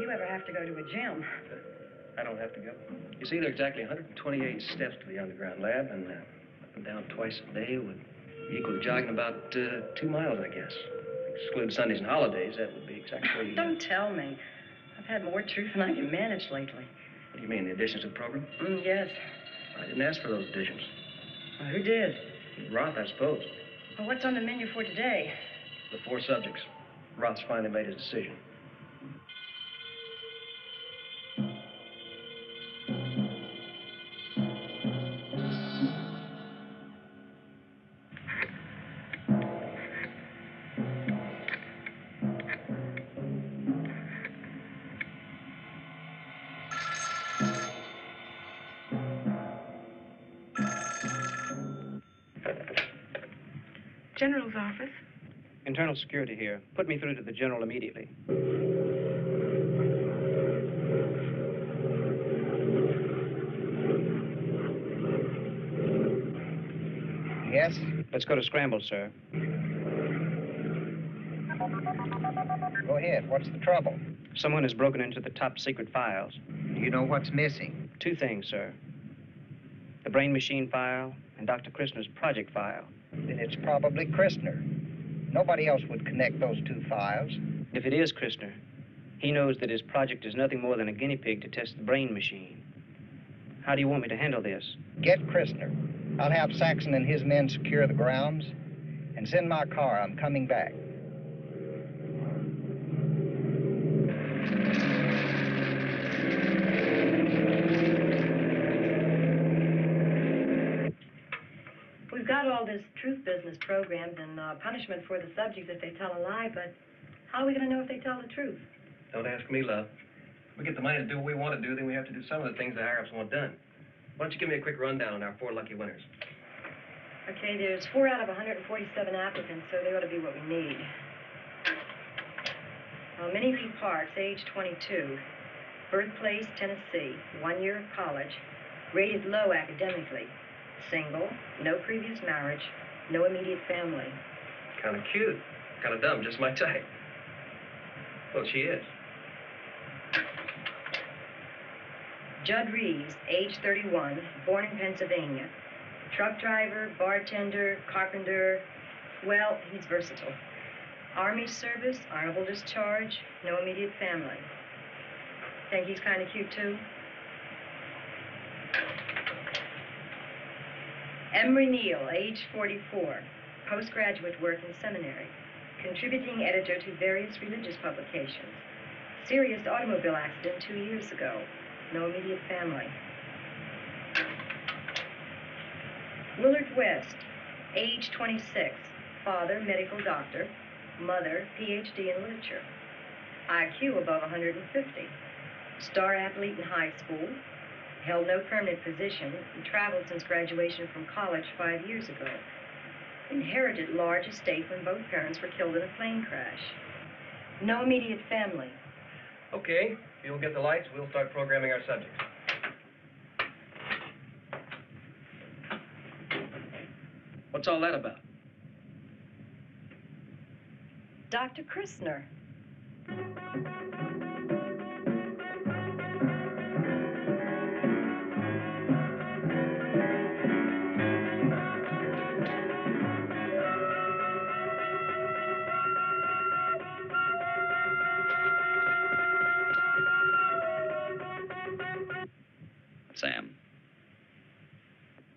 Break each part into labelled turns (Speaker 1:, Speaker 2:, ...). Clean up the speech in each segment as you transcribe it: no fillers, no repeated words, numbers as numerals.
Speaker 1: you ever have to go to a gym.
Speaker 2: I don't have to go. You see, there are exactly 128 steps to the underground lab, and up and down twice a day would equal to jogging about 2 miles, I guess. Exclude Sundays and holidays, that would be exactly...
Speaker 1: Don't tell me. I've had more truth than I can manage lately.
Speaker 2: What do you mean, the additions to the program?
Speaker 1: Yes.
Speaker 2: I didn't ask for those additions.
Speaker 1: Well, who did?
Speaker 2: Roth, I suppose.
Speaker 1: Well, what's on the menu for today?
Speaker 2: The 4 subjects. Roth's finally made his decision.
Speaker 3: General's office.
Speaker 4: Internal security here. Put me through to the general immediately.
Speaker 5: Yes?
Speaker 4: Let's go to scramble, sir.
Speaker 5: Go ahead. What's the trouble?
Speaker 4: Someone has broken into the top secret files.
Speaker 5: Do you know what's missing?
Speaker 4: 2 things, sir. The brain machine file and Dr. Christner's project file.
Speaker 5: Then it's probably Christner. Nobody else would connect those 2 files.
Speaker 4: If it is Christner, he knows that his project is nothing more than a guinea pig to test the brain machine. How do you want me to handle this?
Speaker 5: Get Christner. I'll have Saxon and his men secure the grounds and send my car. I'm coming back.
Speaker 1: We've got all this truth business programmed and punishment for the subjects if they tell a lie, but how are we going to know if they tell the truth?
Speaker 2: Don't ask me, love. We get the money to do what we want to do, then we have to do some of the things the higher-ups want done. Why don't you give me a quick rundown on our 4 lucky winners?
Speaker 1: Okay, there's 4 out of 147 applicants, so they ought to be what we need. Minnie Lee Parks, age 22. Birthplace, Tennessee. 1 year of college. Rated low academically. Single. No previous marriage. No immediate family.
Speaker 2: Kind of cute. Kind of dumb, just my type. Well, she is.
Speaker 1: Judd Reeves, age 31. Born in Pennsylvania. Truck driver, bartender, carpenter. Well, he's versatile. Army service, honorable discharge, no immediate family. Think he's kind of cute, too? Emery Neal, age 44. Postgraduate work in seminary. Contributing editor to various religious publications. Serious automobile accident 2 years ago. No immediate family. Willard West, age 26. Father, medical doctor. Mother, PhD in literature. IQ above 150. Star athlete in high school. Held no permanent position and traveled since graduation from college 5 years ago. Inherited large estate when both parents were killed in a plane crash. No immediate family.
Speaker 2: Okay, if you'll get the lights, we'll start programming our subjects. What's all that about?
Speaker 1: Dr. Christner.
Speaker 6: Sam,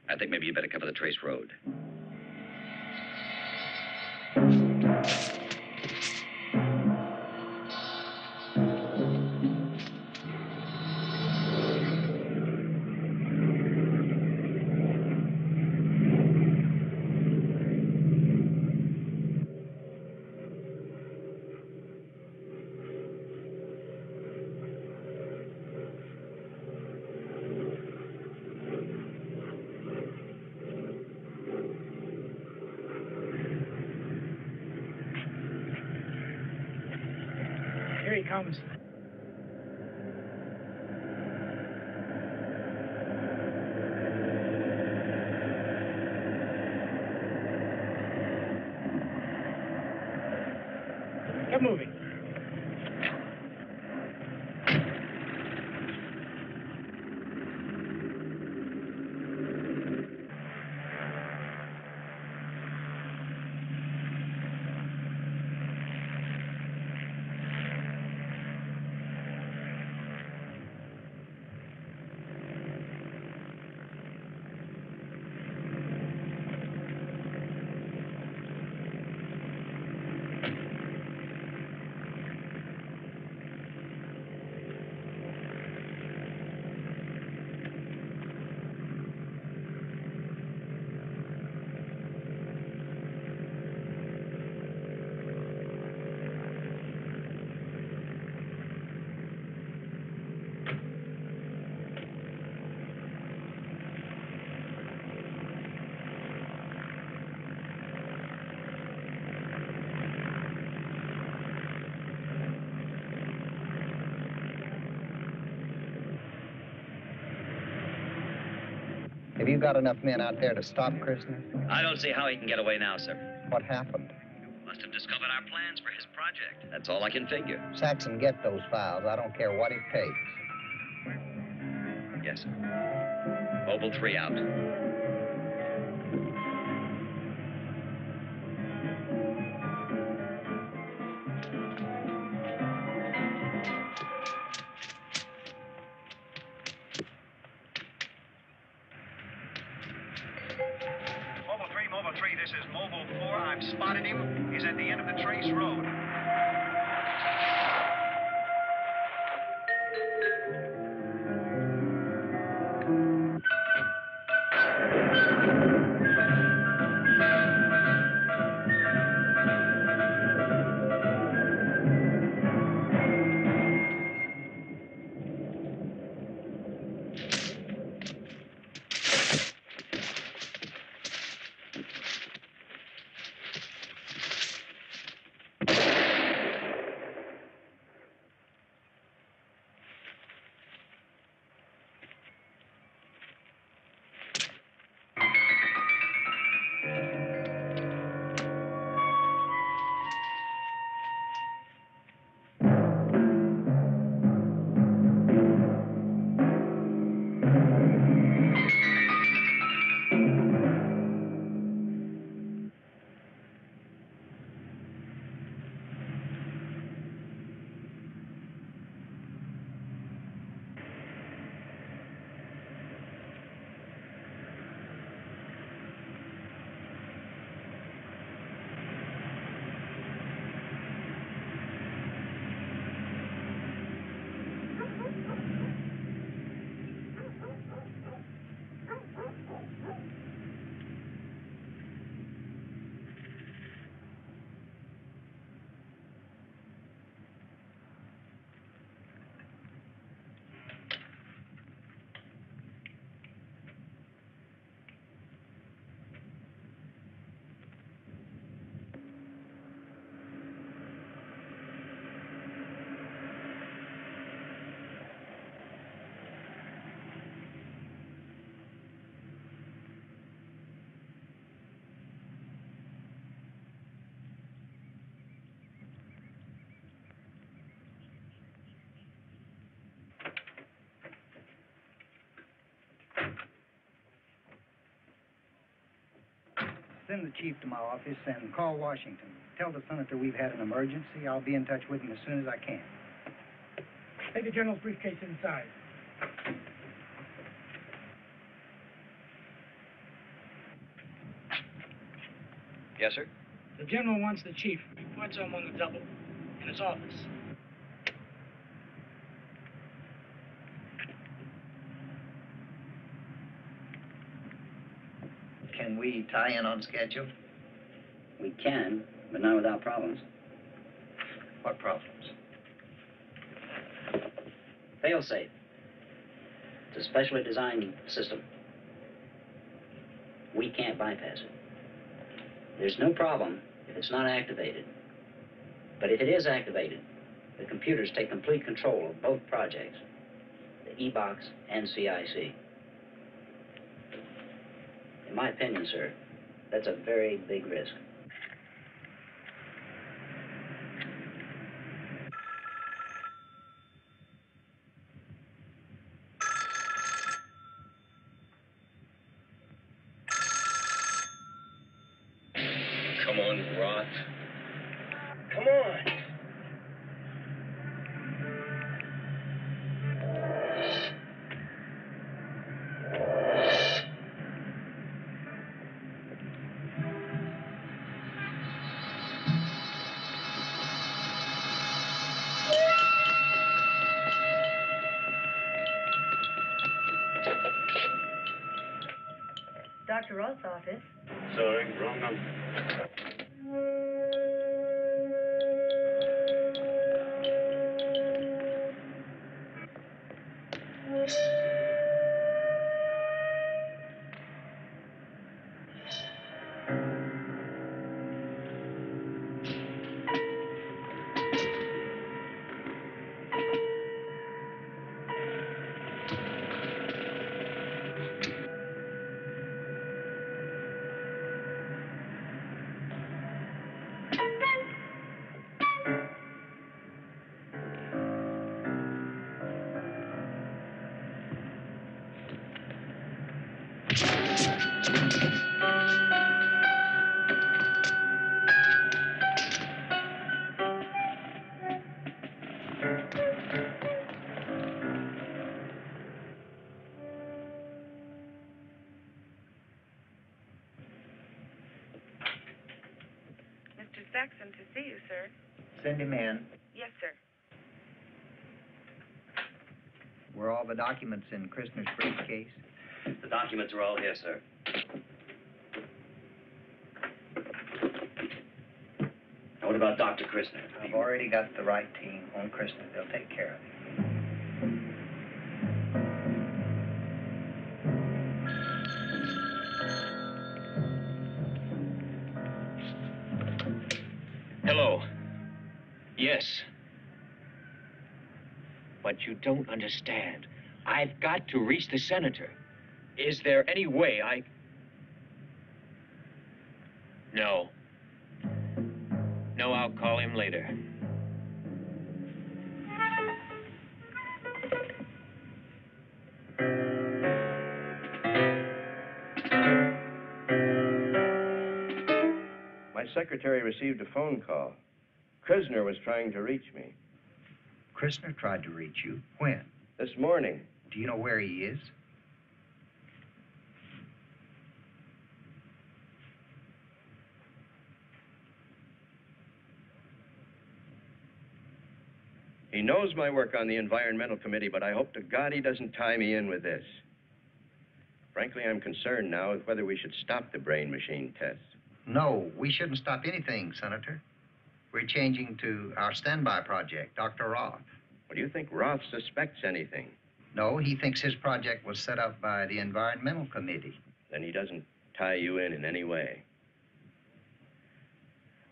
Speaker 6: I think maybe you better cover the Trace Road.
Speaker 7: Here he comes. Get moving.
Speaker 5: you got enough men out there to stop Christner?
Speaker 6: I don't see how he can get away now, sir.
Speaker 5: What happened?
Speaker 6: Must have discovered our plans for his project. That's all I can figure.
Speaker 5: Saxon, get those files. I don't care what it takes.
Speaker 6: Yes, sir. Mobile 3 out.
Speaker 3: Mobile 3, this is Mobile 4. I've spotted him. He's at the end of the Trace Road.
Speaker 5: Send the chief to my office and call Washington. Tell the senator we've had an emergency. I'll be in touch with him as soon as I can.
Speaker 7: Take the general's briefcase inside.
Speaker 6: Yes, sir?
Speaker 7: The general wants the chief. Reports him on the double. In his office.
Speaker 5: Can we tie in on schedule?
Speaker 8: We can, but not without problems.
Speaker 5: What problems?
Speaker 8: Failsafe. It's a specially designed system. We can't bypass it. There's no problem if it's not activated. But if it is activated, the computers take complete control of both projects, the E-Box and CIC. In my opinion, sir, that's a very big risk.
Speaker 6: Come on, Roth.
Speaker 2: Come on.
Speaker 1: Dr. Roth's office.
Speaker 3: Sorry, wrong number.
Speaker 9: Mr. Saxon to see you, sir.
Speaker 5: Send him in.
Speaker 9: Yes, sir.
Speaker 5: Were all the documents in Christner's briefcase?
Speaker 6: The documents are all here, sir. Now, what about Dr. Christner?
Speaker 5: I've already got the right team on Christner. They'll take care of him.
Speaker 10: Hello. Yes. But you don't understand. I've got to reach the senator. Is there any way I... No. No, I'll call him later.
Speaker 11: My secretary received a phone call. Christner was trying to reach me.
Speaker 5: Christner tried to reach you. When?
Speaker 11: This morning.
Speaker 5: Do you know where he is?
Speaker 11: He knows my work on the Environmental Committee, but I hope to God he doesn't tie me in with this. Frankly, I'm concerned now with whether we should stop the brain machine tests.
Speaker 5: No, we shouldn't stop anything, Senator. We're changing to our standby project, Dr. Roth.
Speaker 11: Well, do you think Roth suspects anything?
Speaker 5: No, he thinks his project was set up by the Environmental Committee.
Speaker 11: Then he doesn't tie you in any way.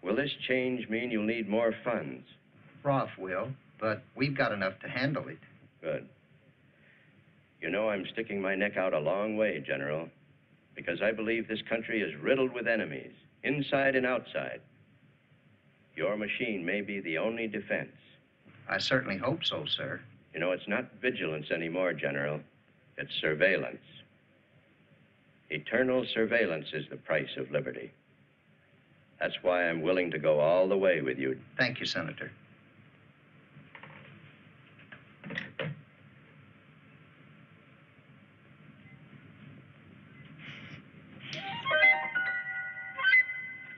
Speaker 11: Will this change mean you'll need more funds?
Speaker 5: Roth will, but we've got enough to handle it.
Speaker 11: Good. You know, I'm sticking my neck out a long way, General, because I believe this country is riddled with enemies, inside and outside. Your machine may be the only defense.
Speaker 5: I certainly hope so, sir.
Speaker 11: You know, it's not vigilance anymore, General. It's surveillance. Eternal surveillance is the price of liberty. That's why I'm willing to go all the way with you.
Speaker 5: Thank you, Senator.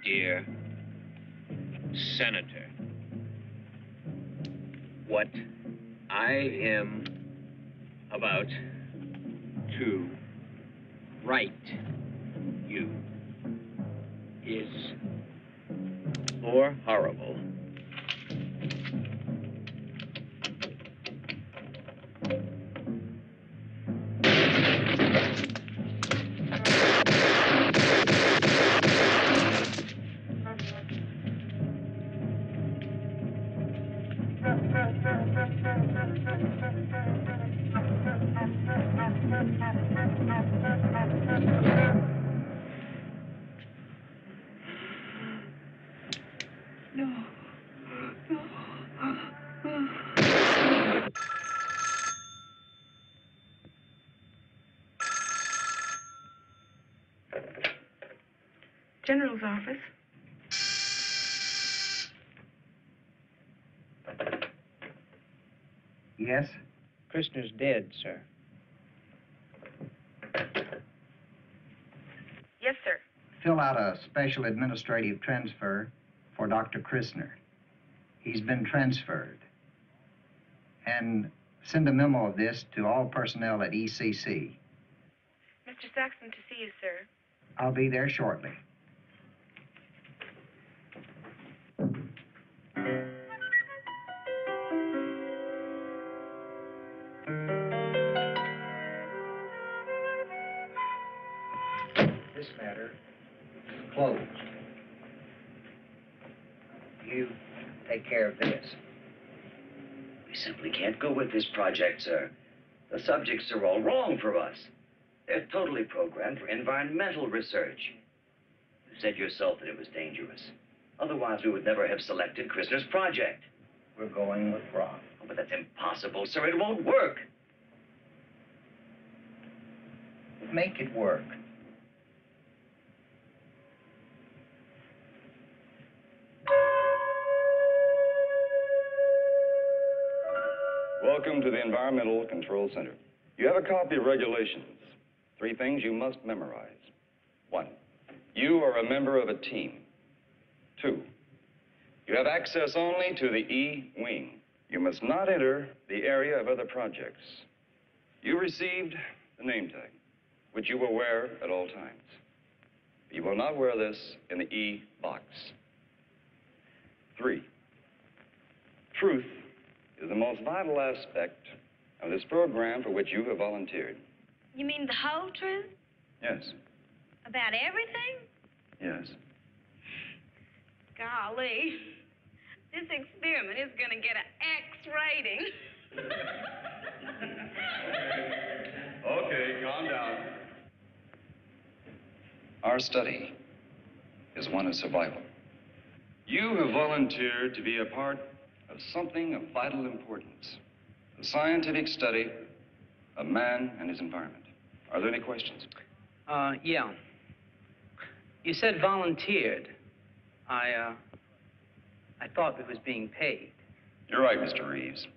Speaker 10: Dear Senator, what I am about to write you is more horrible
Speaker 9: General's office.
Speaker 5: Yes?
Speaker 4: Christner's dead, sir.
Speaker 9: Yes, sir.
Speaker 5: Fill out a special administrative transfer for Dr. Christner. He's been transferred. And send a memo of this to all personnel at ECC.
Speaker 9: Mr. Saxon to see you, sir.
Speaker 5: I'll be there shortly. This matter is closed. You take care of this.
Speaker 6: We simply can't go with this project, sir. The subjects are all wrong for us. They're totally programmed for environmental research. You said yourself that it was dangerous. Otherwise, we would never have selected Christner's project.
Speaker 5: We're going with Roth.
Speaker 6: Oh, but that's impossible, sir. It won't work.
Speaker 5: Make it work.
Speaker 12: Welcome to the Environmental Control Center. You have a copy of regulations. 3 things you must memorize. 1, you are a member of a team. 2, you have access only to the E wing. You must not enter the area of other projects. You received the name tag, which you will wear at all times. You will not wear this in the E box. 3, truth is the most vital aspect of this program for which you have volunteered.
Speaker 13: You mean the whole truth?
Speaker 12: Yes.
Speaker 13: About everything?
Speaker 12: Yes.
Speaker 13: Golly. This experiment is going to get an X rating.
Speaker 12: Okay, calm down. Our study is one of survival. You have volunteered to be a part of something of vital importance. The scientific study of man and his environment. Are there any questions?
Speaker 4: Yeah. You said volunteered. I thought it was being paid.
Speaker 12: You're right, Mr. Reeves.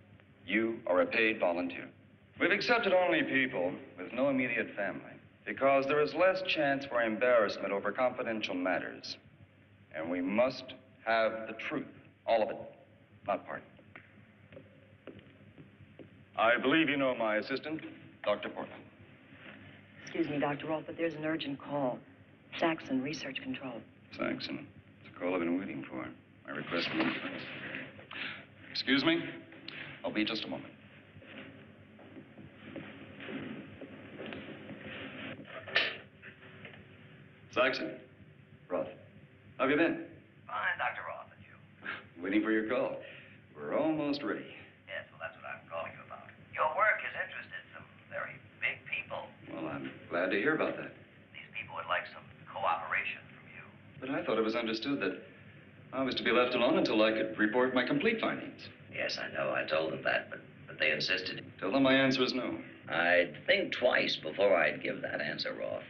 Speaker 12: You are a paid volunteer. We've accepted only people with no immediate family because there is less chance for embarrassment over confidential matters. And we must have the truth, all of it, not part. I believe you know my assistant, Dr. Portman.
Speaker 1: Excuse me, Dr. Roth, but there's an urgent call. Saxon, Research Control.
Speaker 12: Saxon. It's a call I've been waiting for. I request a moment. Excuse me? I'll be just a moment. Saxon. Roth. How have you been?
Speaker 6: Fine, Dr. Roth, and you?
Speaker 12: Waiting for your call. We're almost ready.
Speaker 6: Yes, well, that's what I'm calling you about. Your work has interested some very big people.
Speaker 12: Well, I'm glad to hear about that.
Speaker 6: These people would like some cooperation from you.
Speaker 12: But I thought it was understood that I was to be left alone until I could report my complete findings.
Speaker 6: Yes, I know. I told them that, but they insisted.
Speaker 12: Tell them my answer is no.
Speaker 6: I'd think twice before I'd give that answer, Roth.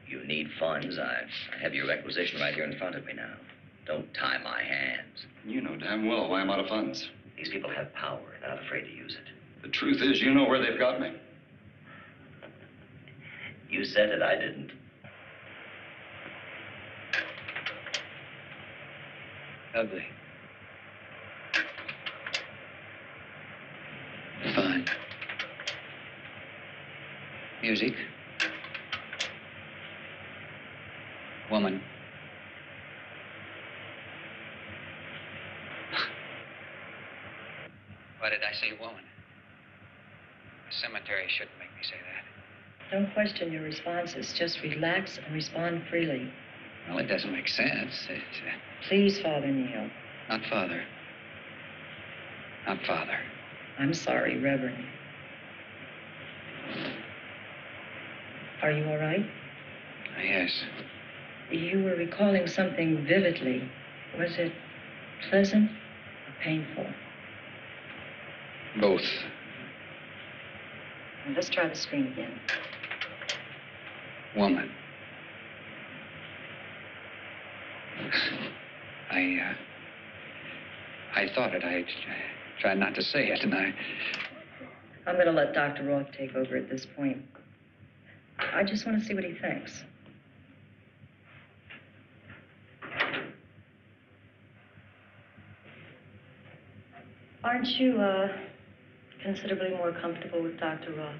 Speaker 6: You need funds. I have your requisition right here in front of me now. Don't tie my hands.
Speaker 12: You know damn well why I'm out of funds.
Speaker 6: These people have power. They're not afraid to use it.
Speaker 12: The truth is, you know where they've got me.
Speaker 6: You said it. I didn't.
Speaker 2: Ugly. Fine. Music. Woman. Why did I say woman? The cemetery shouldn't make me say that.
Speaker 1: Don't question your responses. Just relax and respond freely.
Speaker 2: Well, it doesn't make sense. It's,
Speaker 1: Please, Father Neil.
Speaker 2: not father. Not father.
Speaker 1: I'm sorry, Reverend. Are you all right?
Speaker 2: Yes.
Speaker 1: You were recalling something vividly. Was it pleasant or painful?
Speaker 2: Both.
Speaker 1: Well, let's try the screen again.
Speaker 2: Woman. I thought it. I tried not to say it, and
Speaker 1: I'm going to let Dr. Roth take over at this point. I just want to see what he thinks. Aren't you, considerably more comfortable with Dr. Roth?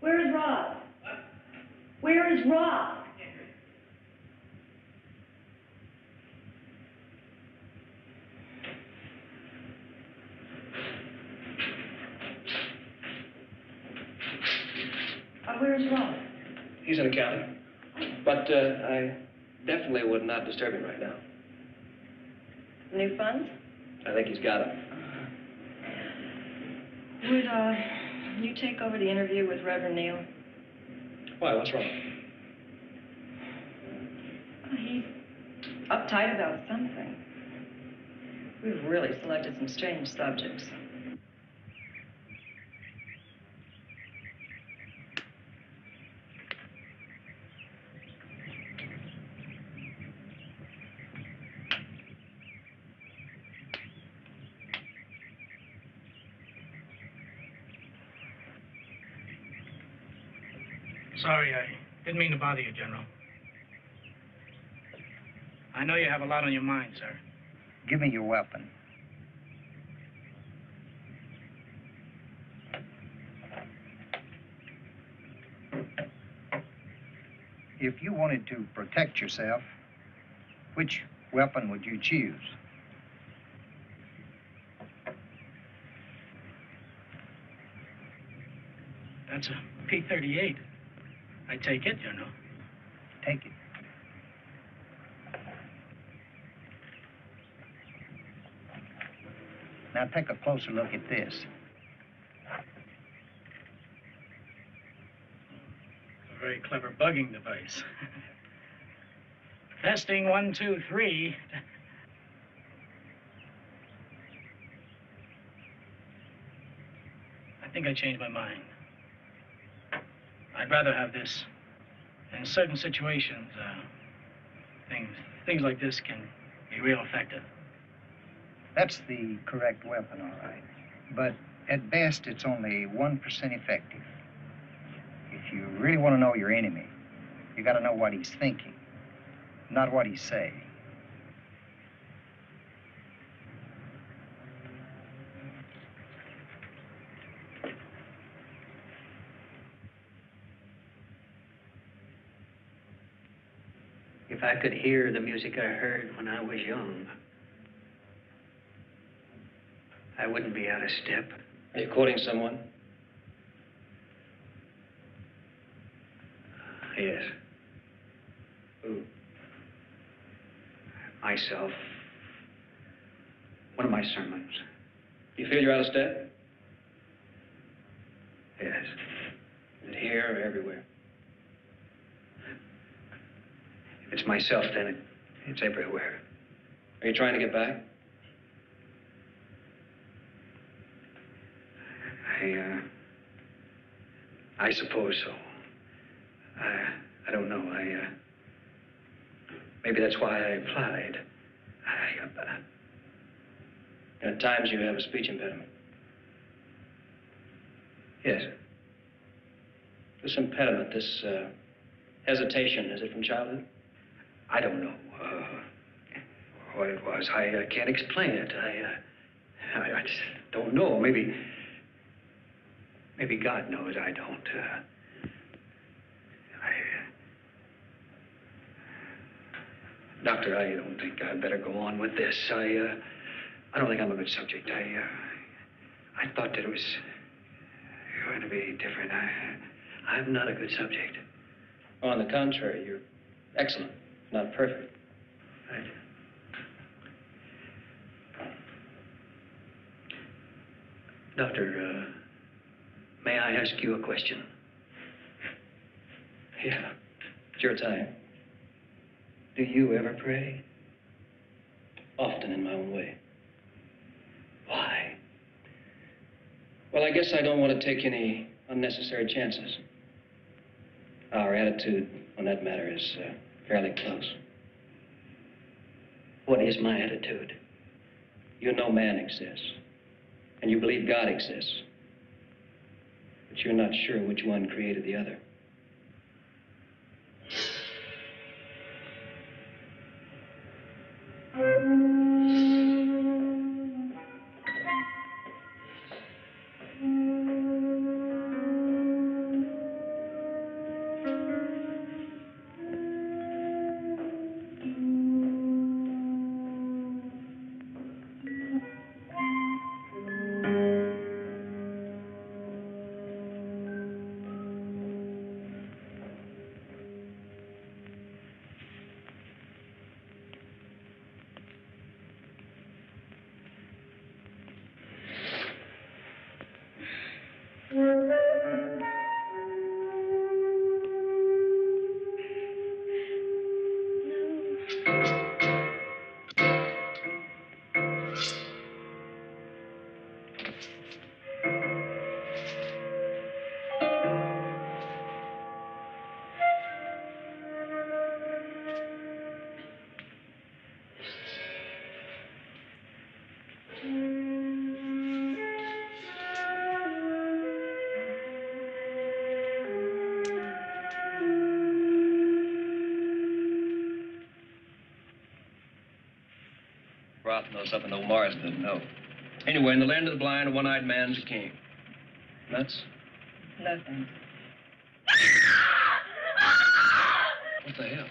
Speaker 1: Where is Roth? Where is Roth? Where is Roth?
Speaker 2: he's in accounting. But I definitely would not disturb him right now.
Speaker 1: New funds?
Speaker 2: I think he's got them.
Speaker 1: Would, you take over the interview with Reverend Neil?
Speaker 2: Why? What's wrong?
Speaker 1: He's uptight about something. We've really selected some strange subjects.
Speaker 7: Sorry, I didn't mean to bother you, General. I know you have a lot on your mind, sir.
Speaker 5: Give me your weapon. If you wanted to protect yourself, which weapon would you choose?
Speaker 7: That's a P-38. I take it, General.
Speaker 5: Take it. Now take a closer look at this.
Speaker 7: A very clever bugging device. Testing 1, 2, 3. I think I changed my mind. I'd rather have this. In certain situations, things like this can be real effective.
Speaker 5: That's the correct weapon, all right. But at best, it's only 1% effective. If you really want to know your enemy, you got to know what he's thinking, not what he's saying.
Speaker 14: If I could hear the music I heard when I was young, I wouldn't be out of step.
Speaker 2: Are you quoting someone?
Speaker 14: Yes.
Speaker 2: Who?
Speaker 14: Myself. One of my sermons.
Speaker 2: You feel you're out of step?
Speaker 14: Yes.
Speaker 2: Is it here or everywhere?
Speaker 14: If it's myself, then it's everywhere.
Speaker 2: Are you trying to get back?
Speaker 14: I suppose so. I don't know. Maybe that's why I applied.
Speaker 2: At times you have a speech impediment.
Speaker 14: Yes.
Speaker 2: This impediment, this hesitation, is it from childhood?
Speaker 14: I don't know what it was. I can't explain it. I just don't know. Maybe God knows. I don't. Doctor, I don't think I'd better go on with this. I don't think I'm a good subject. I thought that it was going to be different. I'm not a good subject.
Speaker 2: On the contrary, you're excellent, not perfect.
Speaker 14: Right. Doctor, may I ask you a question?
Speaker 2: Yeah, it's your time.
Speaker 14: Do you ever pray?
Speaker 2: Often in my own way.
Speaker 14: Why?
Speaker 2: Well, I guess I don't want to take any unnecessary chances. Our attitude on that matter is fairly close.
Speaker 14: What is my attitude?
Speaker 2: You know man exists, and you believe God exists, but you're not sure which one created the other. Pop knows something old Morris didn't know. Anyway, in the land of the blind, a one-eyed man's a king. Nuts?
Speaker 1: No, thanks.
Speaker 2: What the hell?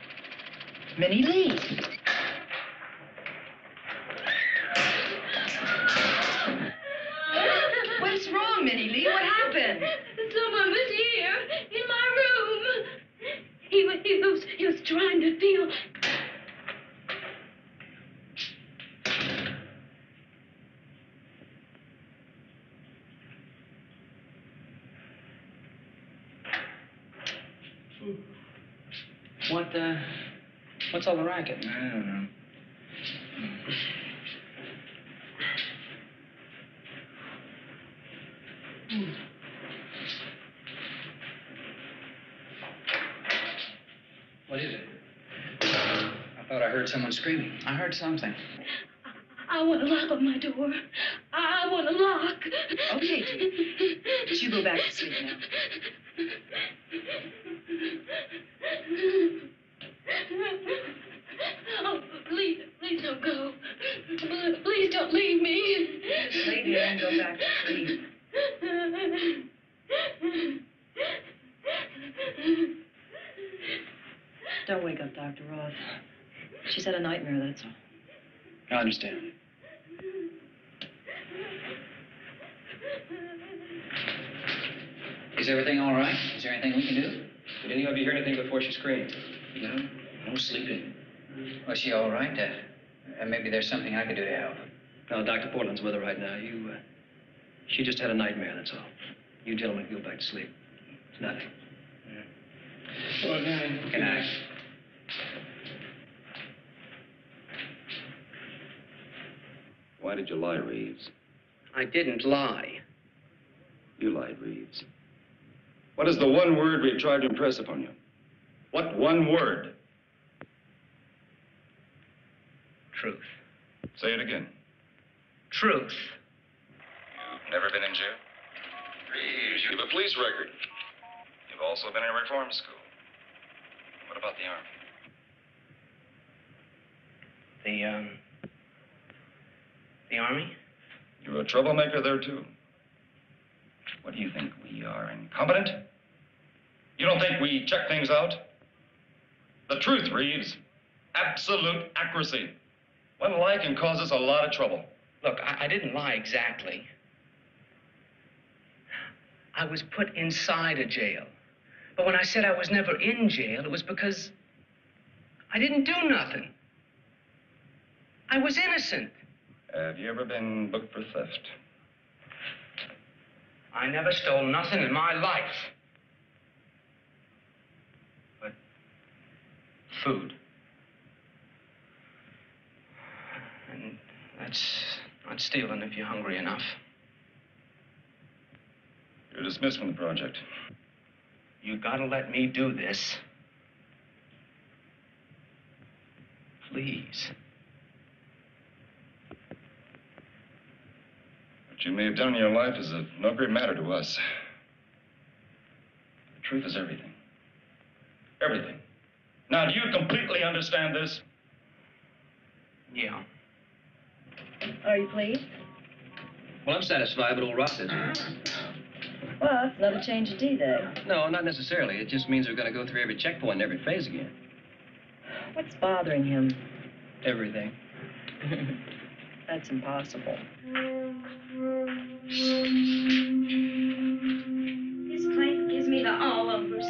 Speaker 1: Minnie Lee. What's wrong, Minnie Lee? What happened?
Speaker 13: Someone was here in my room. He was trying to feel.
Speaker 4: What's all the racket?
Speaker 14: I don't know.
Speaker 4: What is it? I thought I heard someone screaming. I heard something.
Speaker 13: I want to lock on my door. I want to lock.
Speaker 1: Okay, dear. But you go back to sleep now.
Speaker 13: Oh, please don't go. Please don't leave me.
Speaker 1: Just lay there and go back to sleep. Don't wake up, Dr. Roth. She's had a nightmare, that's all.
Speaker 4: I understand. Is everything all right? Is there anything we can do?
Speaker 2: Did any of you hear anything before she screamed?
Speaker 4: No sleeping. Was she all right? Maybe there's something I could do to help.
Speaker 2: No, Dr. Portland's with her right now. She just had a nightmare, that's all. You gentlemen go back to sleep. It's nothing.
Speaker 4: Good night. Good night.
Speaker 12: Why did you lie, Reeves?
Speaker 4: I didn't lie.
Speaker 12: You lied, Reeves. What is the one word we tried to impress upon you? What one word?
Speaker 4: Truth.
Speaker 12: Say it again.
Speaker 4: Truth.
Speaker 12: You've never been in jail? Reeves, you have a police record. You've also been in reform school. What about the Army?
Speaker 4: The Army?
Speaker 12: You were a troublemaker there, too. What do you think? We are incompetent? You don't think we check things out? The truth, Reeves. Absolute accuracy. One lie can cause us a lot of trouble.
Speaker 4: Look, I didn't lie exactly. I was put inside a jail. But when I said I was never in jail, it was because I didn't do nothing. I was innocent.
Speaker 12: Have you ever been booked for theft?
Speaker 4: I never stole nothing in my life. But food. And that's not stealing if you're hungry enough.
Speaker 12: You're dismissed from the project.
Speaker 4: You gotta let me do this. Please.
Speaker 12: What you may have done in your life is of no great matter to us. The truth is everything. Everything. Now, do you completely understand this?
Speaker 4: Yeah.
Speaker 1: Are you pleased?
Speaker 2: Well, I'm satisfied, but old Roth isn't.
Speaker 1: Well, it's another change of D-Day.
Speaker 2: No, not necessarily. It just means we're going to go through every checkpoint and every phase again.
Speaker 1: What's bothering him?
Speaker 2: Everything.
Speaker 1: That's impossible.
Speaker 13: This place gives me the all-overs.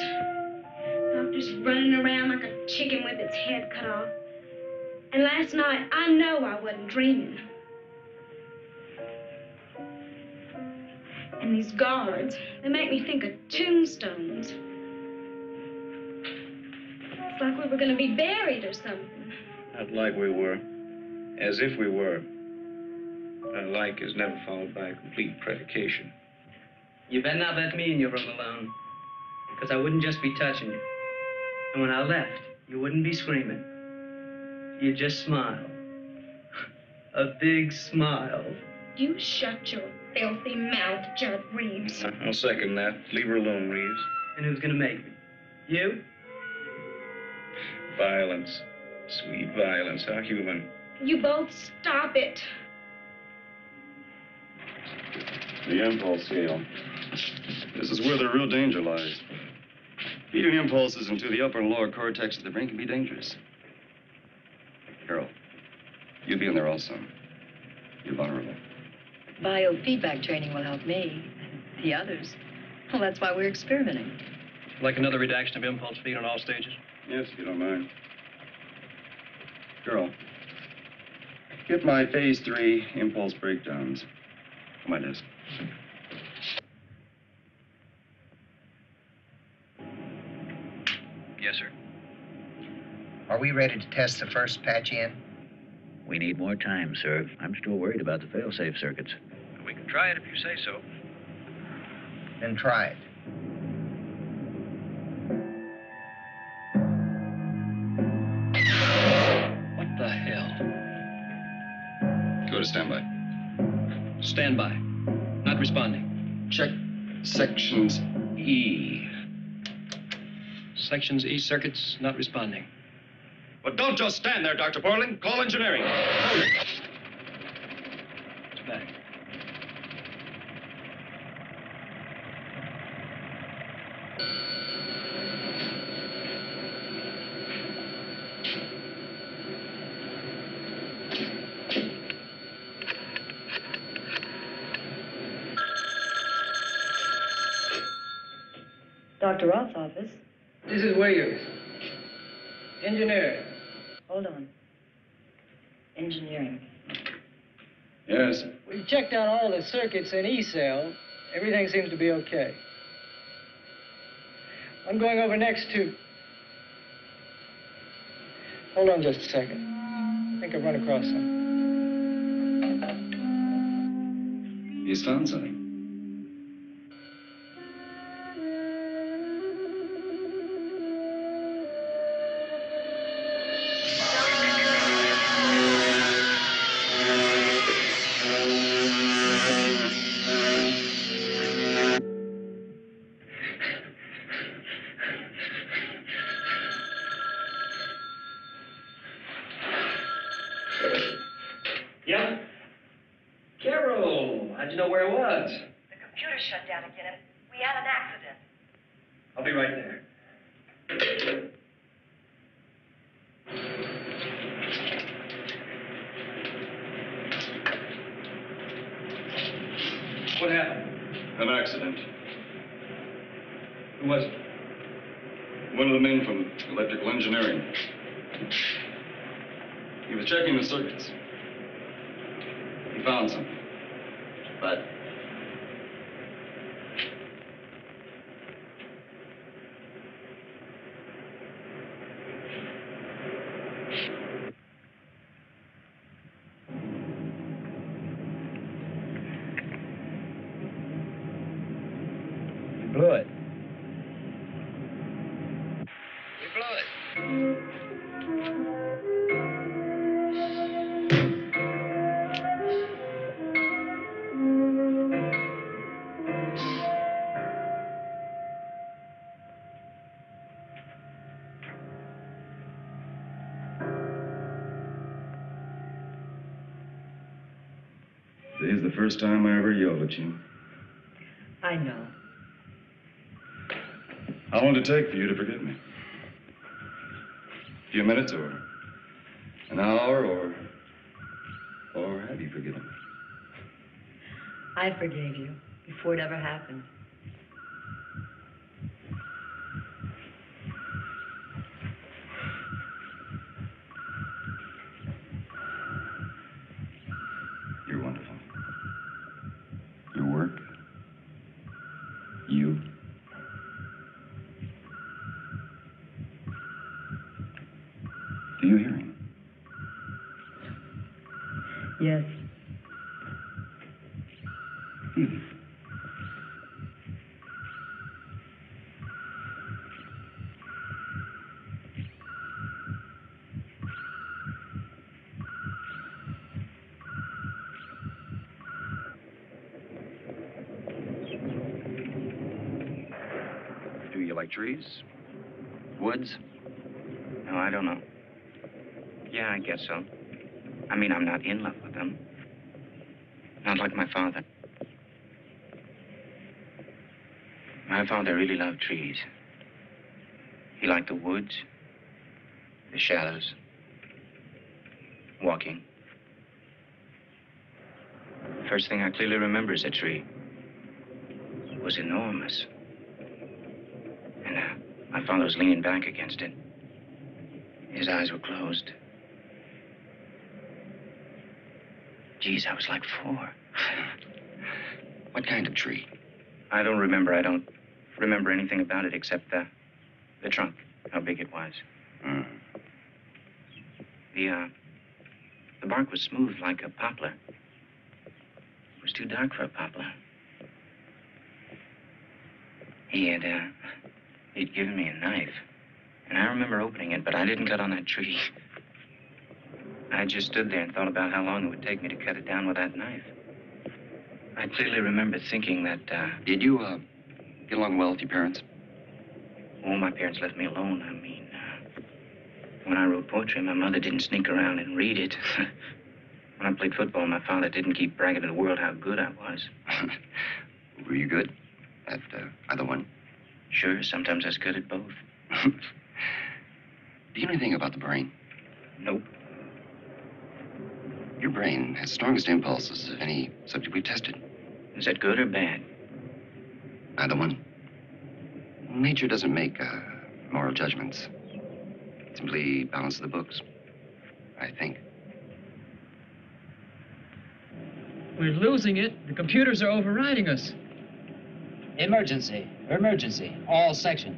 Speaker 13: Doctor's running around like a chicken with its head cut off. And last night, I know I wasn't dreaming. And these guards, they make me think of tombstones. It's like we were gonna be buried or something.
Speaker 14: Not like we were. As if we were. A like is never followed by a complete predication.
Speaker 4: You better not let me in your room alone. Because I wouldn't just be touching you. And when I left, you wouldn't be screaming. You'd just smile. A big smile.
Speaker 13: You shut your filthy mouth, Judd Reeves.
Speaker 14: I'll second that. Leave her alone, Reeves.
Speaker 4: And who's gonna make me? You?
Speaker 14: Violence. Sweet violence. How human.
Speaker 13: You both stop it.
Speaker 12: The impulse scale. This is where the real danger lies. Feeding impulses into the upper and lower cortex of the brain can be dangerous. Carol, you be in there also. You're vulnerable.
Speaker 15: Biofeedback training will help me. The others. Well, that's why we're experimenting.
Speaker 2: Like another redaction of impulse feed on all stages?
Speaker 12: Yes, if you don't mind. Carol, get my phase 3 impulse breakdowns on my desk.
Speaker 2: Yes, sir.
Speaker 5: Are we ready to test the first patch in?
Speaker 16: We need more time, sir. I'm still worried about the fail-safe circuits.
Speaker 2: We can try it if you say so.
Speaker 5: Then try it.
Speaker 2: What the hell?
Speaker 12: Go to standby.
Speaker 2: Standby. Not responding.
Speaker 12: Check sections E.
Speaker 2: Sections E circuits not responding.
Speaker 12: But don't just stand there, Dr. Portland. Call engineering.
Speaker 2: It's back.
Speaker 1: Dr. Roth's office.
Speaker 7: This is Williams. Engineer.
Speaker 1: Hold on. Engineering.
Speaker 12: Yes.
Speaker 7: We've checked out all the circuits in E-cell. Everything seems to be okay. I'm going over next to... Hold on just a second. I think I've run across something.
Speaker 12: He's found something.
Speaker 2: Yeah? Carol, how'd you know where it was?
Speaker 1: The computer shut down again, and we had an accident.
Speaker 2: I'll be right there. What happened?
Speaker 12: An accident.
Speaker 2: Who was it?
Speaker 12: One of the men from electrical engineering. He was checking the circuits. He found something.
Speaker 8: But
Speaker 2: You blew it.
Speaker 11: We blew it.
Speaker 12: Today's the first time I ever yelled at you.
Speaker 1: I know.
Speaker 12: How long did it take for you to forgive me? A few minutes or an hour or have you forgiven me?
Speaker 1: I forgave you before it ever happened.
Speaker 12: You're wonderful. Your work, you. Do you hear him?
Speaker 1: Yes.
Speaker 12: Really? Do you like trees? Woods?
Speaker 11: No, I don't know. Yeah, I guess so.
Speaker 17: I mean, I'm not in love with them. Not like my father. My father really loved trees. He liked the woods, the shadows, walking. First thing I clearly remember is a tree. It was enormous. And my father was leaning back against it. His eyes were closed. Geez, I was like 4.
Speaker 18: What kind of tree?
Speaker 17: I don't remember. I don't remember anything about it except the trunk, how big it was.
Speaker 18: Mm.
Speaker 17: The bark was smooth like a poplar. It was too dark for a poplar. He'd given me a knife, and I remember opening it, but I didn't cut on that tree. I just stood there and thought about how long it would take me to cut it down with that knife. I clearly remember thinking that,
Speaker 18: Did you, get along well with your parents?
Speaker 17: Oh, my parents left me alone. I mean, when I wrote poetry, my mother didn't sneak around and read it. When I played football, my father didn't keep bragging to the world how good I was.
Speaker 18: Were you good at either one?
Speaker 17: Sure, sometimes I was good at both.
Speaker 18: Do you know anything about the brain?
Speaker 17: Nope.
Speaker 18: Your brain has the strongest impulses of any subject we've tested.
Speaker 17: Is that good or bad?
Speaker 18: Either one. Nature doesn't make moral judgments. It simply balances the books, I think.
Speaker 7: We're losing it. The computers are overriding us.
Speaker 19: Emergency. Emergency. All sections.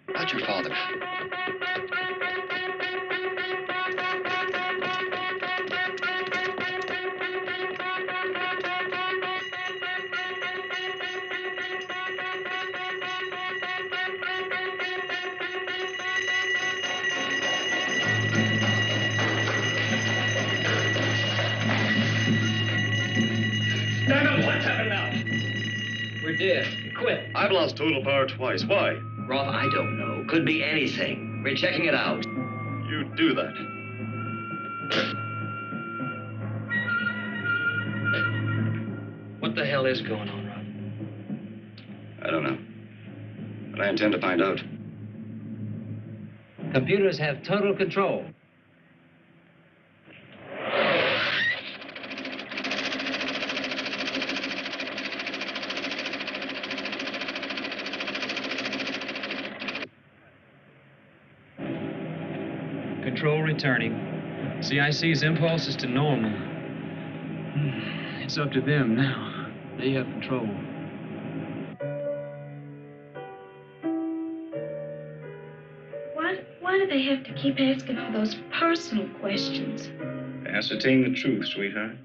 Speaker 18: About your father.
Speaker 3: Stand up. What's happened now?
Speaker 2: We're dead. Quit.
Speaker 20: I've lost total power twice. Why?
Speaker 6: Roth, I don't know. Could be anything. We're checking it out.
Speaker 20: You do that.
Speaker 2: What the hell is going on, Roth?
Speaker 18: I don't know. But I intend to find out.
Speaker 19: Computers have total control.
Speaker 4: Control returning. CIC's impulse is to normal. It's up to them now. They have control.
Speaker 13: Why do they have to keep asking all those personal questions?
Speaker 17: Ascertain the truth, sweetheart.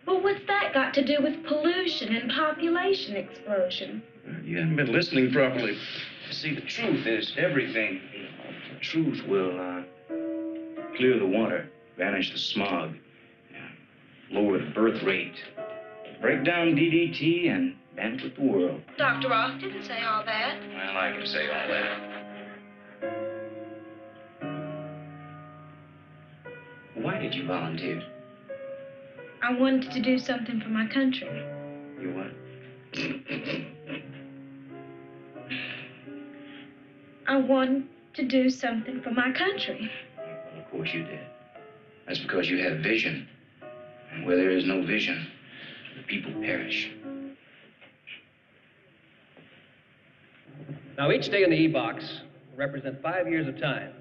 Speaker 13: Well, what's that got to do with pollution and population explosion?
Speaker 17: You haven't been listening properly. See, the truth is everything. The truth will clear the water, banish the smog, lower the birth rate, break down DDT, and benefit the world.
Speaker 13: Dr. Roth didn't say all that.
Speaker 17: Well, I can say all that. Why did you volunteer?
Speaker 13: I wanted to do something for my country.
Speaker 17: You what?
Speaker 13: I wanted to do something for my country.
Speaker 17: Well, of course you did. That's because you have vision. And where there is no vision, the people perish.
Speaker 2: Now, each day in the E-Box will represent 5 years of time.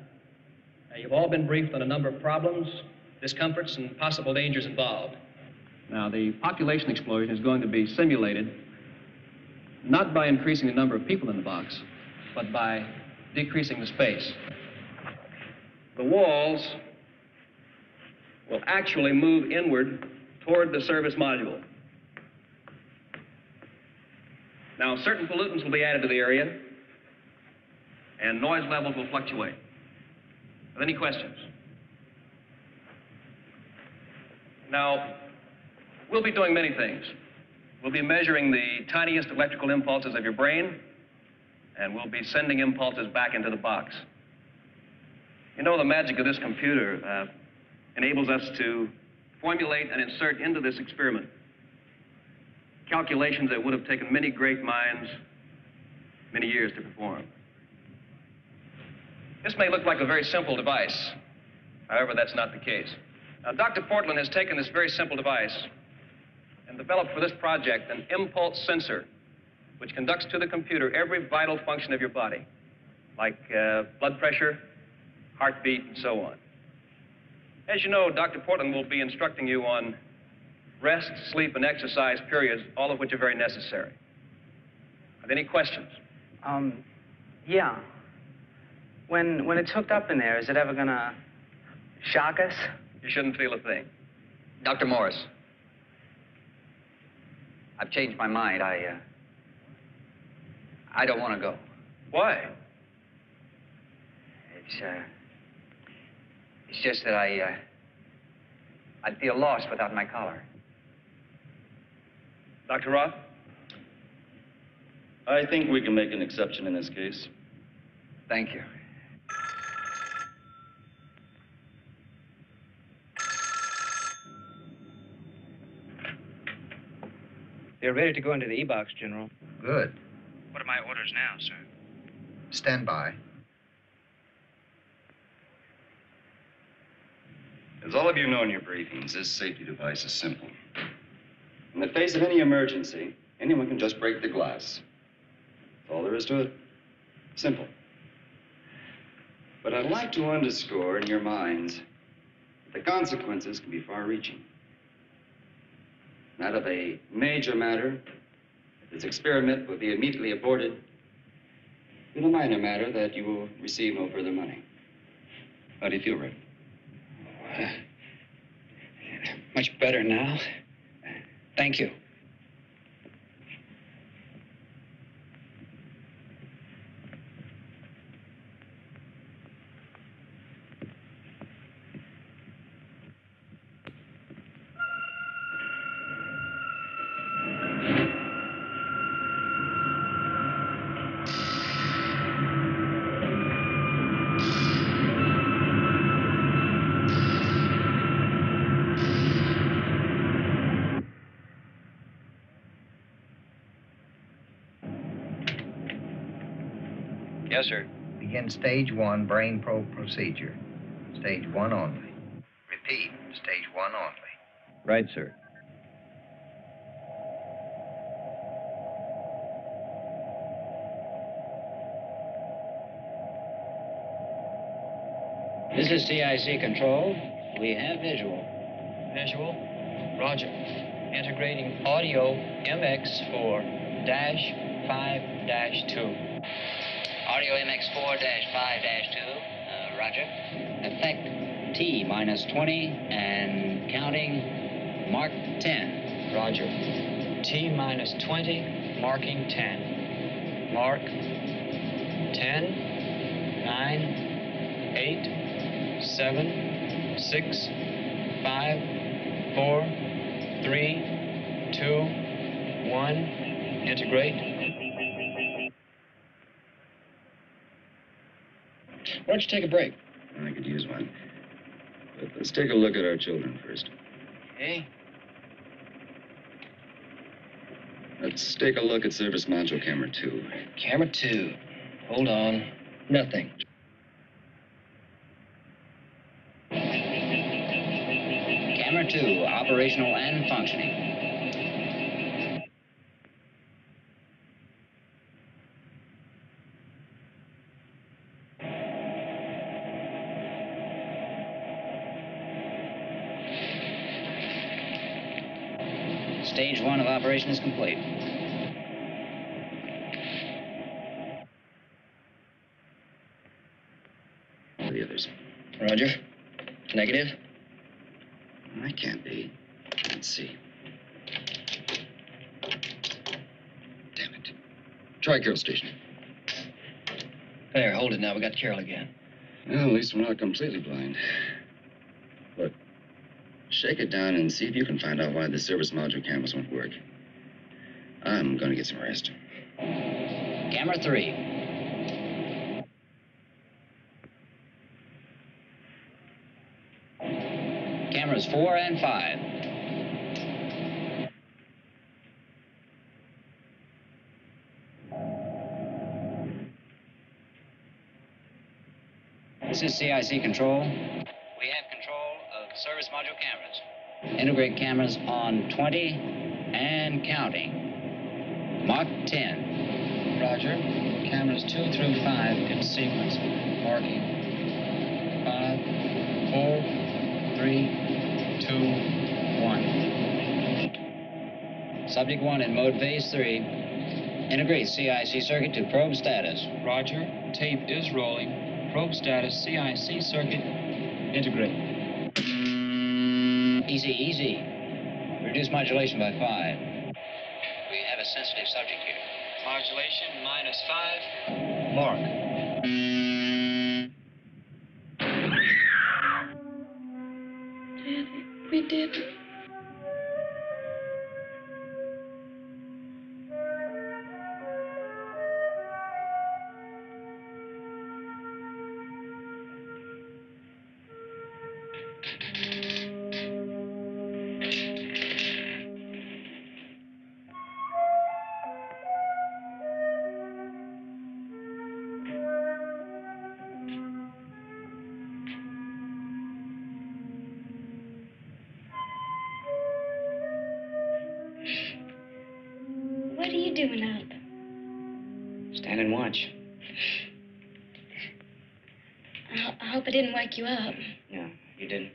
Speaker 2: Now, you've all been briefed on a number of problems, discomforts, and possible dangers involved. Now, the population explosion is going to be simulated not by increasing the number of people in the box, but by decreasing the space. The walls will actually move inward toward the service module. Now, certain pollutants will be added to the area, and noise levels will fluctuate. Are there any questions? Now, we'll be doing many things. We'll be measuring the tiniest electrical impulses of your brain, and we'll be sending impulses back into the box. You know, the magic of this computer, enables us to formulate and insert into this experiment calculations that would have taken many great minds many years to perform. This may look like a very simple device. However, that's not the case. Now, Dr. Portland has taken this very simple device and developed for this project an impulse sensor which conducts to the computer every vital function of your body, like blood pressure, heartbeat, and so on. As you know, Dr. Portland will be instructing you on rest, sleep, and exercise periods, all of which are very necessary. Are there any questions?
Speaker 4: Yeah. When it's hooked up in there, is it ever gonna shock us?
Speaker 2: You shouldn't feel a thing.
Speaker 21: Dr. Morris, I've changed my mind. I don't want to go.
Speaker 2: Why?
Speaker 21: It's just that I'd feel lost without my collar.
Speaker 2: Dr. Roth?
Speaker 20: I think we can make an exception in this case.
Speaker 21: Thank you.
Speaker 19: They're ready to go into the E-box, General.
Speaker 5: Good.
Speaker 17: What are my orders now, sir?
Speaker 5: Stand by.
Speaker 12: As all of you know in your briefings, this safety device is simple. In the face of any emergency, anyone can just break the glass. That's all there is to it. Simple. But I'd like to underscore in your minds that the consequences can be far-reaching. That of a major matter, this experiment will be immediately aborted. In a minor matter, that you will receive no further money. How do you feel, Rick?
Speaker 14: Much better now. Thank you.
Speaker 2: Yes, sir.
Speaker 5: Begin stage 1 brain probe procedure. Stage 1 only. Repeat, stage 1 only.
Speaker 16: Right, sir.
Speaker 19: This is CIC Control. We have visual. Visual? Roger. Integrating audio MX4-5-2. Audio MX4-5-2. Roger. Effect T-20 and counting mark 10. Roger. T-20, marking 10. Mark 10, 9, 8, 7, 6, 5, 4, 3, 2, 1. Integrate.
Speaker 12: Why don't you take a break? I could use one. But let's take a look at our children first.
Speaker 19: Okay.
Speaker 12: Let's take a look at service module camera 2.
Speaker 19: Camera 2. Hold on. Nothing. Camera 2, operational and functioning. Stage 1 of operation is complete.
Speaker 12: The others.
Speaker 19: Roger. Negative.
Speaker 12: I can't be. Let's see. Damn it. Try Carroll Station.
Speaker 19: There, hold it now. We got Carroll again.
Speaker 12: Well, at least we're not completely blind. Look, shake it down and see if you can find out why the service module cameras won't work. I'm gonna get some rest.
Speaker 19: Camera 3. 4 and 5. This is CIC control. We have control of service module cameras. Integrate cameras on 20 and counting. Mark 10. Roger. Cameras 2 through 5 in sequence. Marking 5, 4, 3, 2, 1. Subject 1 in mode phase 3. Integrate CIC circuit to probe status.
Speaker 10: Roger. Tape is rolling. Probe status, CIC circuit, integrate.
Speaker 19: Easy, easy. Reduce modulation by 5. We have a sensitive subject here.
Speaker 10: Modulation -5.
Speaker 19: Mark.
Speaker 13: We did it. What are you doing up?
Speaker 8: Stand and watch.
Speaker 13: I hope I didn't wake you up.
Speaker 8: No, you didn't.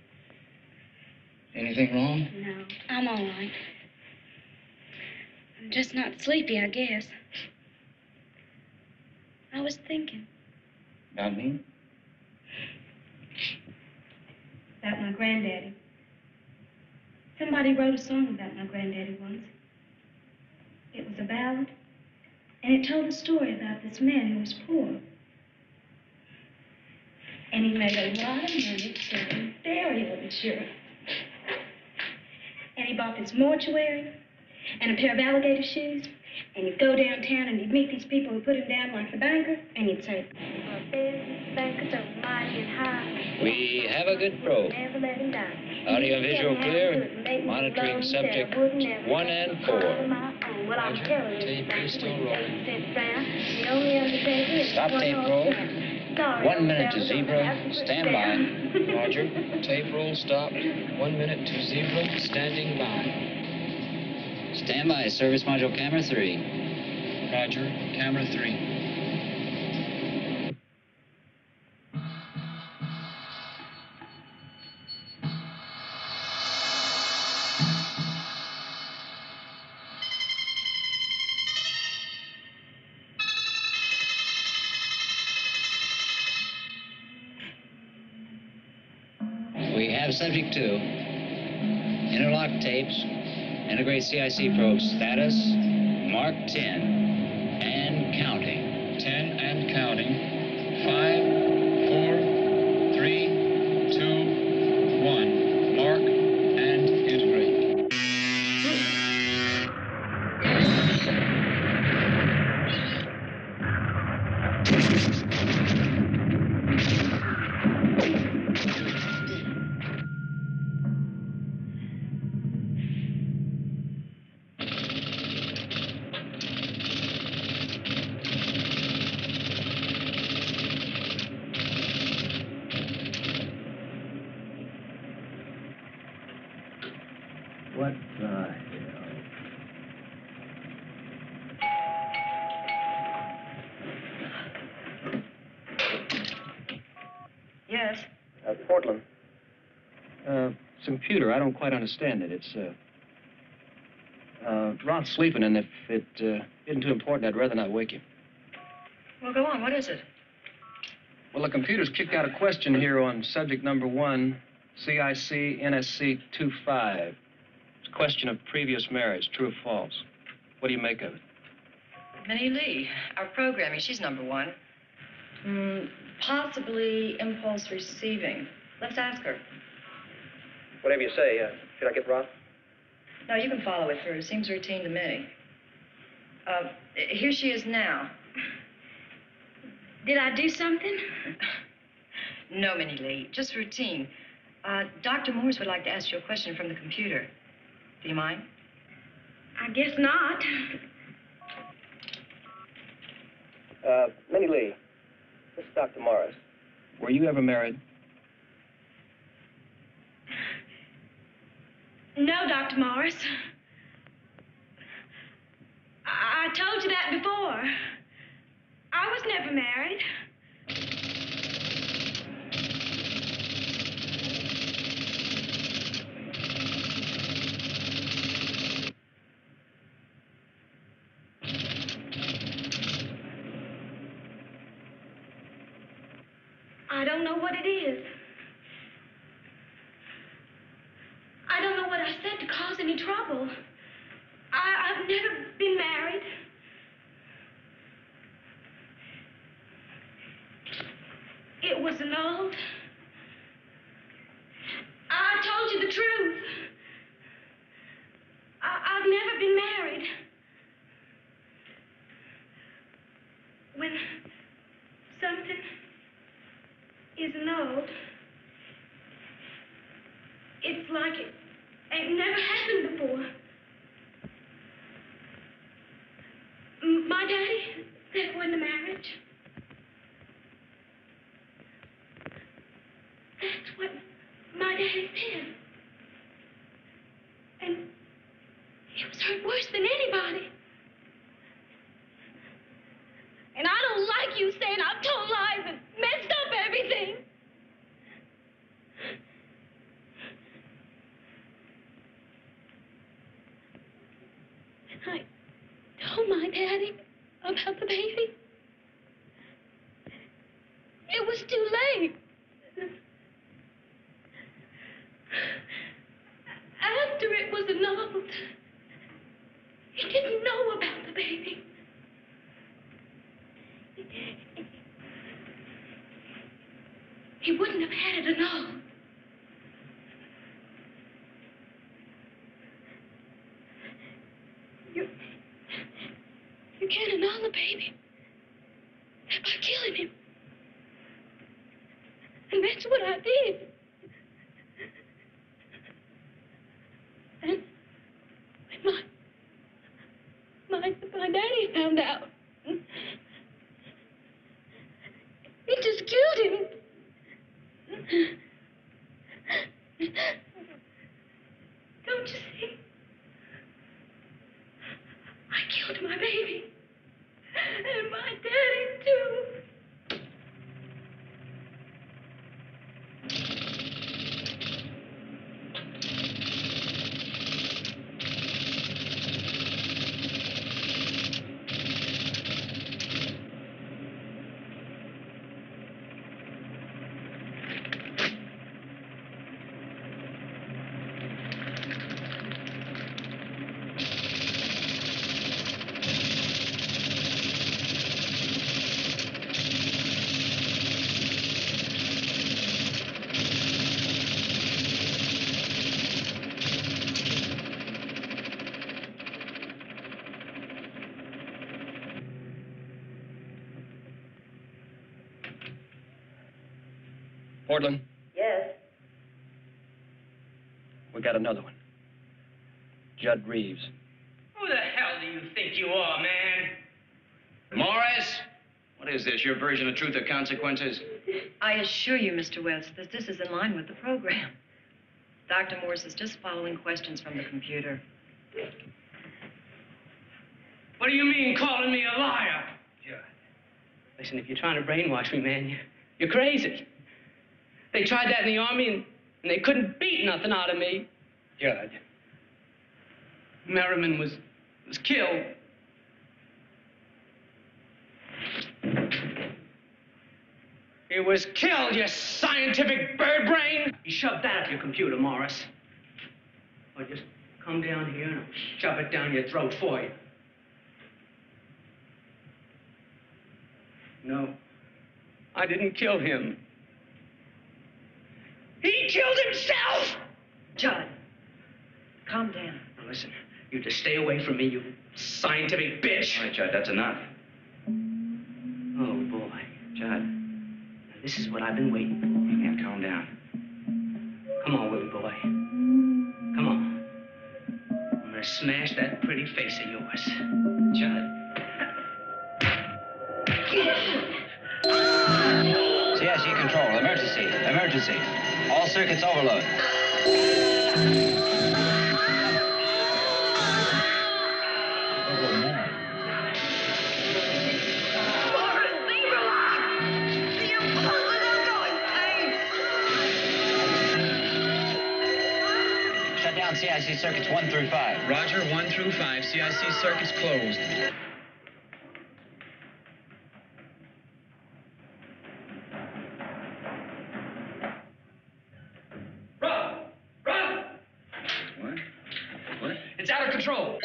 Speaker 19: Anything wrong?
Speaker 13: No, I'm all right. I'm just not sleepy, I guess. I was thinking
Speaker 8: About me?
Speaker 13: about my granddaddy. Somebody wrote a song about my granddaddy once. It was a ballad, and it told a story about this man who was poor. And he made a lot of money selling burial insurance. And he bought this mortuary and a pair of alligator shoes. And he'd go downtown and he'd meet these people who put him down like the banker. And he'd say, "Our business bankers are mighty and high.
Speaker 19: We have a good probe.
Speaker 13: Never let him die.
Speaker 19: Audio visual clear. Monitoring subject 1 and 4.
Speaker 13: Well, I'm telling you,
Speaker 19: Tape is still rolling.
Speaker 13: sit down. The only undertaker is
Speaker 19: Stop tape roll. 1 minute to zebra. Stand by.
Speaker 10: Roger. Tape roll stopped. 1 minute to zebra. Standing by.
Speaker 19: Stand by. Service module camera 3.
Speaker 10: Roger. Camera 3.
Speaker 19: We have subject 2. Interlock tapes. Integrate CIC probe status. Mark 10. And counting.
Speaker 10: 10 and counting. 5, 4, 3, 2, 1. Mark and integrate.
Speaker 5: What the hell?
Speaker 1: Yes.
Speaker 2: Portland. It's a computer. I don't quite understand it. It's, Ron's sleeping, and if it isn't too important, I'd rather not wake him.
Speaker 1: Well, go on. What is it?
Speaker 2: Well, the computer's kicked out a question here on subject number 1, CIC NSC 25. It's a question of previous marriage, true or false. What do you make of it?
Speaker 1: Minnie Lee, our programming. She's number 1. Possibly impulse receiving. Let's ask her.
Speaker 2: Whatever you say. Should I get Ron?
Speaker 1: No, you can follow it through. Seems routine to me. Here she is now.
Speaker 13: Did I do something?
Speaker 1: No, Minnie Lee, just routine. Dr. Morse would like to ask you a question from the computer. Do you mind?
Speaker 13: I guess not.
Speaker 2: Minnie Lee, this is Dr. Morris. Were you ever married?
Speaker 13: No, Dr. Morris. I told you that before. I was never married. I don't know what it is. I don't know what I said to cause any trouble. I've never been married. It was annulled. I told you the truth. I've never been married. When something is annulled, it's like it ain't never happened before. My daddy said when the marriage. That's what my daddy said. And he was hurt worse than anybody. And I don't like you saying I've told lies and messed up everything. I told my daddy about the baby. It was too late. After it was annulled, he didn't know about the baby. He wouldn't have had it annulled. You can't annul the baby by killing him. And that's what I did. And when my daddy found out, he just killed him. Don't you see? I killed my baby. And my daddy, too.
Speaker 2: Portland,
Speaker 1: Yes.
Speaker 2: we got another one. Judd Reeves.
Speaker 4: Who the hell do you think you are, man?
Speaker 17: Morris? What is this, your version of Truth or Consequences?
Speaker 1: I assure you, Mr. West, that this is in line with the program. Dr. Morse is just following questions from the computer.
Speaker 4: What do you mean, calling me a liar? Judd. Listen, if you're trying to brainwash me, man, you're crazy. They tried that in the Army, and they couldn't beat nothing out of me.
Speaker 2: Judd.
Speaker 4: Merriman was killed. He was killed, you scientific bird brain! You shove that up your computer, Morris. Or just come down here and I'll shove it down your throat for you. No, I didn't kill him. He killed himself!
Speaker 1: Judd, calm down.
Speaker 4: Now listen, you just stay away from me, you scientific bitch.
Speaker 17: All right, Judd, that's enough.
Speaker 4: Oh, boy.
Speaker 17: Judd.
Speaker 4: Now, this is what I've been waiting for.
Speaker 17: You can't calm down.
Speaker 4: Come on, Willie boy. Come on. I'm gonna smash that pretty face of yours. Judd.
Speaker 19: CIC control, emergency, emergency. All circuits overload. Shut down CIC circuits 1 through 5.
Speaker 10: Roger, 1 through 5. CIC circuits closed.
Speaker 11: What?
Speaker 10: It's out of control.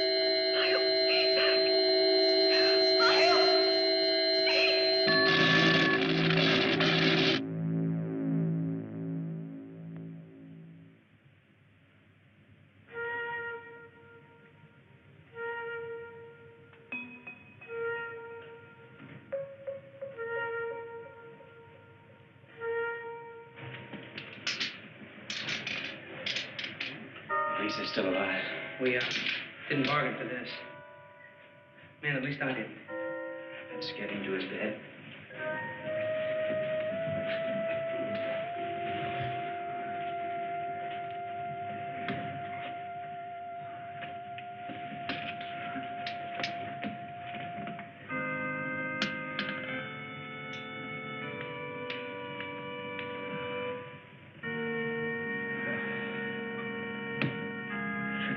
Speaker 4: Lisa's still alive. We, didn't bargain for this. Man, at least I didn't. Let's get him to his bed.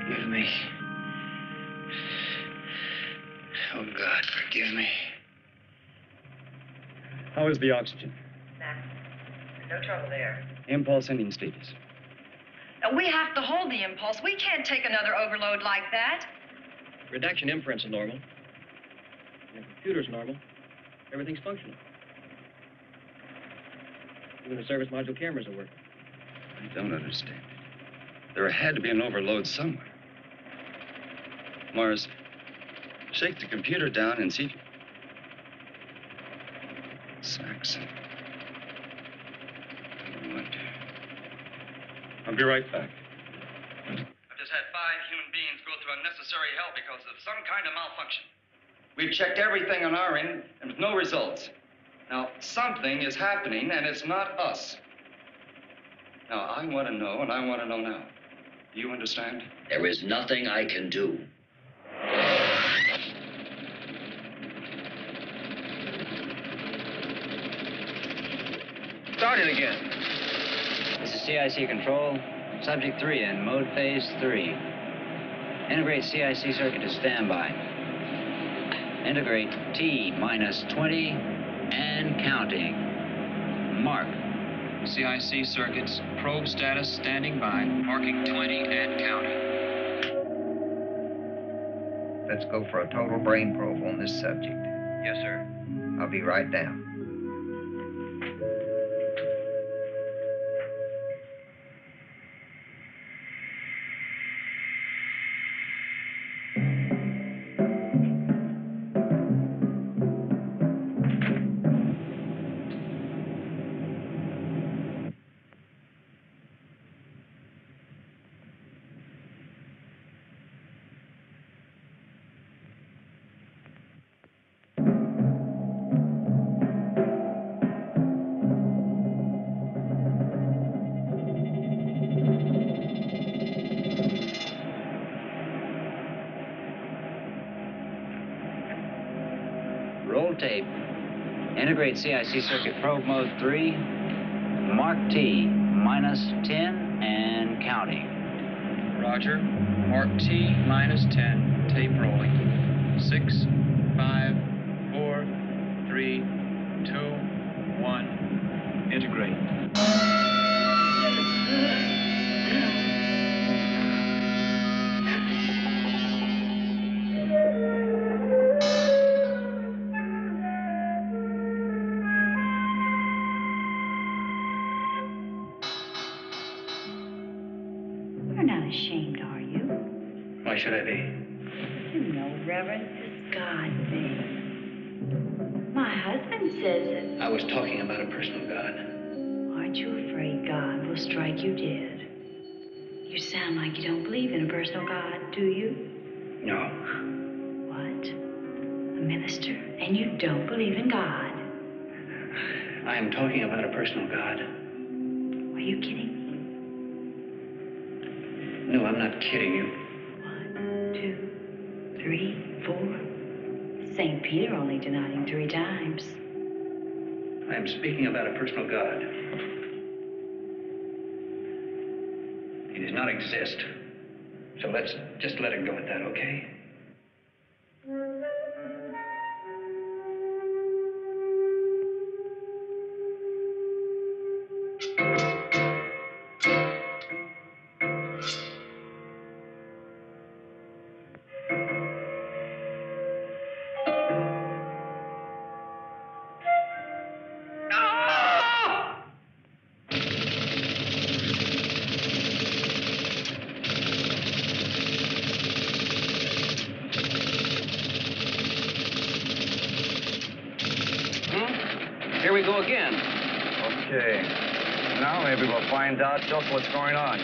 Speaker 14: Forgive me. Oh, God, forgive me.
Speaker 9: How is the oxygen?
Speaker 1: No trouble there.
Speaker 9: Impulse ending status.
Speaker 1: We have to hold the impulse. We can't take another overload like that.
Speaker 2: Reduction imprints are normal. And the computer's normal. Everything's functional. Even the service module cameras are working.
Speaker 12: I don't understand it. There had to be an overload somewhere. Morris, shake the computer down and see if you... Saxon. I wonder. I'll be right back.
Speaker 22: I've just had 5 human beings go through unnecessary hell because of some kind of malfunction.
Speaker 12: We've checked everything on our end, and with no results. Now, something is happening, and it's not us. Now, I want to know, and I want to know now. Do you understand?
Speaker 6: There is nothing I can do.
Speaker 2: Start it again.
Speaker 19: This is CIC control. Subject 3 in mode phase 3. Integrate CIC circuit to standby. Integrate T-20 and counting. Mark.
Speaker 10: CIC circuits, probe status standing by, marking 20 and counting.
Speaker 5: Let's go for a total brain probe on this subject.
Speaker 2: Yes, sir.
Speaker 5: I'll be right down.
Speaker 19: Roll tape. Integrate CIC circuit probe mode 3. Mark T-10 and counting.
Speaker 10: Roger. Mark T-10. Tape rolling. 6, 5, 4, 3, 2, 1. Integrate.
Speaker 23: You're not ashamed, are you?
Speaker 4: Why should I be?
Speaker 23: You know, Reverend, it's God's thing. My husband says it.
Speaker 4: I was talking about a personal God.
Speaker 23: Aren't you afraid God will strike you dead? You sound like you don't believe in a personal God, do you?
Speaker 14: No.
Speaker 23: What? A minister? And you don't believe in God?
Speaker 14: I am talking about a personal God.
Speaker 23: Are you kidding me?
Speaker 14: No, I'm not kidding you.
Speaker 23: 1, 2, 3, 4. St. Peter only denied him 3 times.
Speaker 14: I am speaking about a personal God. He does not exist. So let's just let it go at that, okay?
Speaker 3: Here we go again.
Speaker 22: Okay. Now maybe we'll find out just what's going on.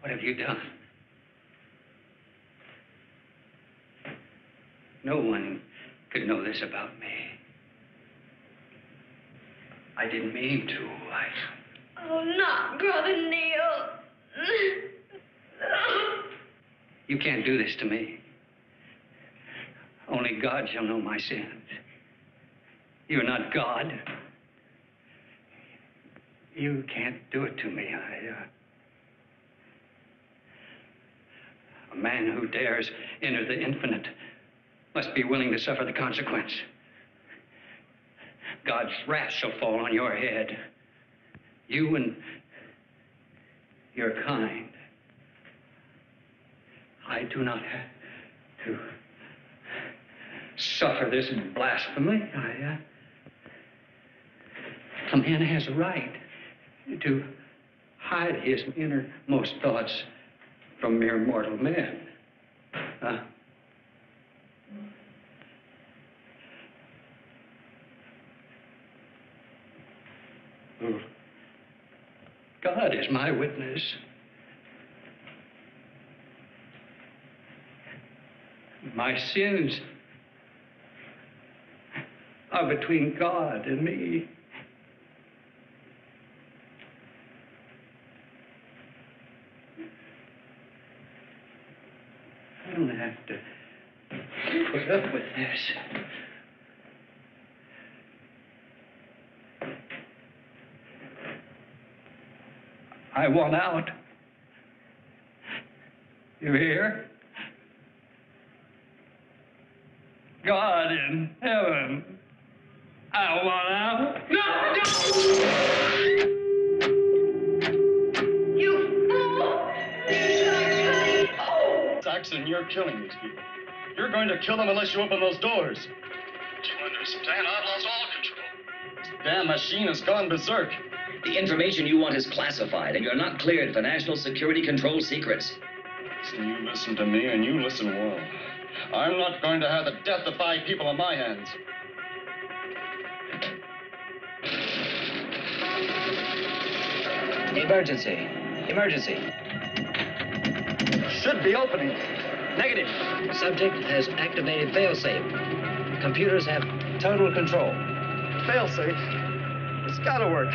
Speaker 14: What have you done? No one could know this about me. I didn't mean to.
Speaker 23: Oh, not Brother Neil.
Speaker 14: You can't do this to me. Only God shall know my sins. You're not God. You can't do it to me. A man who dares enter the infinite must be willing to suffer the consequence. God's wrath shall fall on your head. You and your kind. I do not have to suffer this blasphemy. A man has a right to hide his innermost thoughts from mere mortal men. God is my witness. My sins are between God and me. I don't have to put up with this. I want out. You hear? God in heaven, I want out. No!
Speaker 23: You fool!
Speaker 12: Saxon, you're killing these people. You're going to kill them unless you open those doors. Do you understand? I've lost all control. This damn machine has gone berserk.
Speaker 6: The information you want is classified, and you're not cleared for national security control secrets.
Speaker 12: Listen, you listen to me, and you listen well. I'm not going to have the death of 5 people on my hands.
Speaker 19: Emergency. Emergency.
Speaker 12: Should be opening.
Speaker 19: Negative. Subject has activated failsafe. Computers have total control.
Speaker 12: Failsafe? It's gotta work.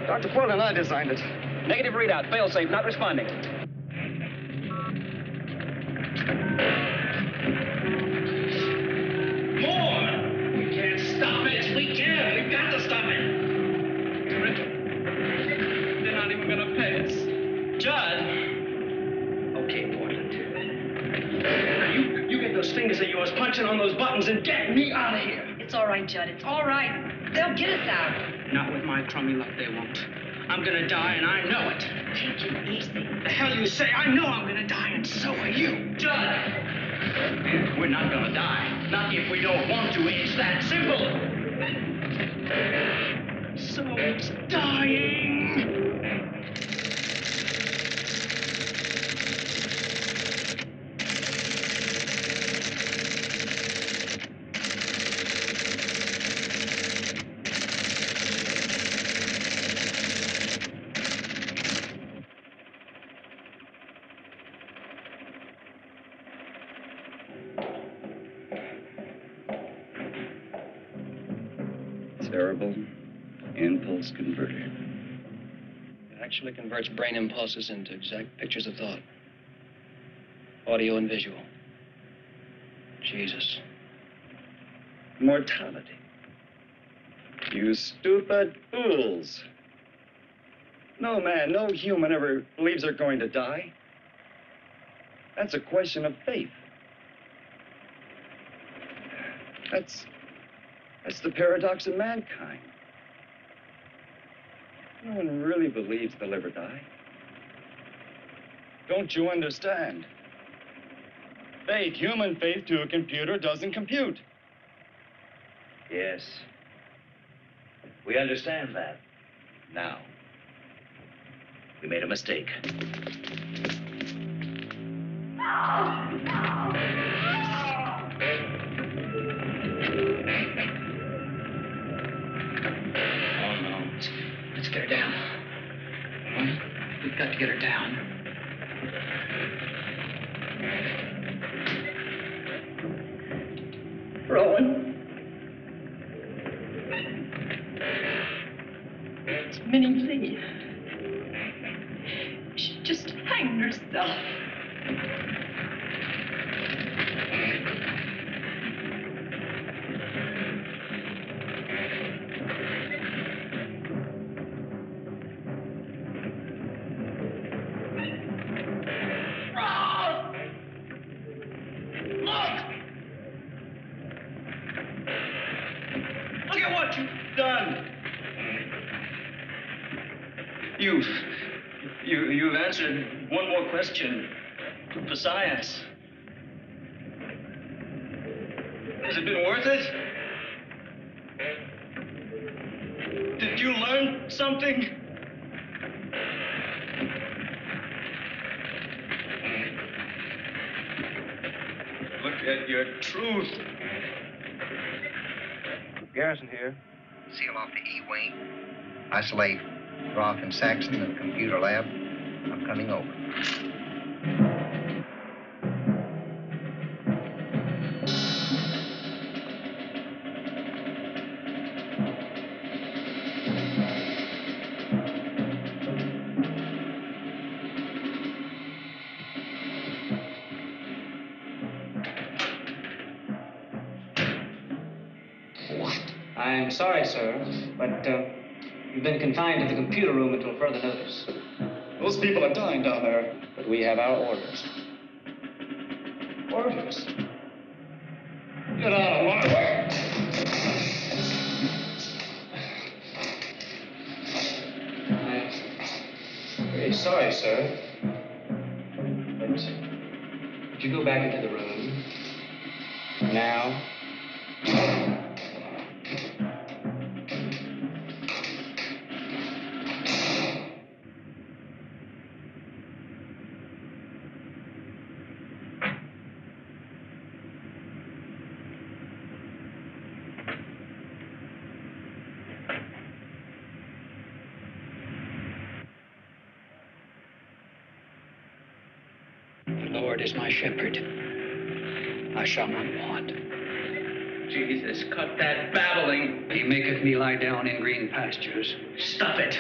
Speaker 12: Dr. Quill and I designed it.
Speaker 3: Negative readout. Failsafe not responding.
Speaker 22: More! We can't stop it. We can. We've got to stop it.
Speaker 3: They're not even gonna pay us.
Speaker 14: Judd. Okay, Portland.
Speaker 3: Now you get those fingers of yours punching on those buttons and get me out of here.
Speaker 1: It's all right, Judd. It's all right. They'll get us out.
Speaker 4: Not with my crummy luck, they won't. I'm gonna die, and I know it.
Speaker 1: Take it easy.
Speaker 4: The hell you say? I know I'm gonna die, and so are you. Judd! We're not gonna die. Not if we don't want to. It's that simple. So it's dying.
Speaker 20: Variable impulse converter.
Speaker 2: It actually converts brain impulses into exact pictures of thought. Audio and visual. Jesus.
Speaker 20: Mortality. You stupid fools. No man, no human ever believes they're going to die. That's a question of faith. That's the paradox of mankind. No one really believes they'll ever die. Don't you understand? Faith, human faith to a computer doesn't compute.
Speaker 6: Yes. We understand that. Now, we made a mistake.
Speaker 14: Let's get her down. Well, we've got to get her down.
Speaker 7: Rowan. It's Minnie Lee. She just hanged herself.
Speaker 3: You've answered one more question for science. Has it been worth it? Did you learn something? Look at your truth.
Speaker 5: Garrison here. Seal off the E-wing. Isolate Roth and Saxon in the computer lab. I'm coming over.
Speaker 4: I'm sorry, sir, but you've been confined to the computer room until further notice.
Speaker 20: Those people are dying down there.
Speaker 4: But we have our orders.
Speaker 20: Orders? Get out of my way.
Speaker 4: I'm very sorry, sir. But would you go back into the room? Now?
Speaker 14: The Lord is my shepherd. I shall not want.
Speaker 3: Jesus, cut that babbling.
Speaker 14: He maketh me lie down in green pastures.
Speaker 3: Stop it.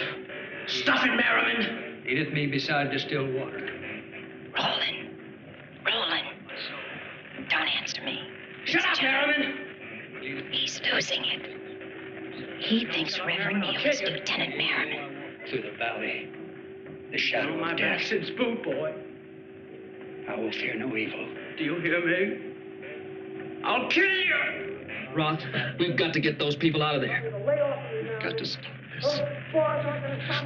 Speaker 3: Stop it, Merriman.
Speaker 14: Leadeth me beside the still water.
Speaker 23: Roland. Don't answer me.
Speaker 3: Shut up, Merriman.
Speaker 23: He's losing it. He thinks Reverend Neal is Lieutenant Merriman.
Speaker 14: Through the valley, the shadow
Speaker 3: My
Speaker 14: of death,
Speaker 3: back since boot, boy.
Speaker 14: I will fear no evil.
Speaker 3: Do you hear me? I'll kill you!
Speaker 14: Roth, we've got to get those people out of there. Got to stop this.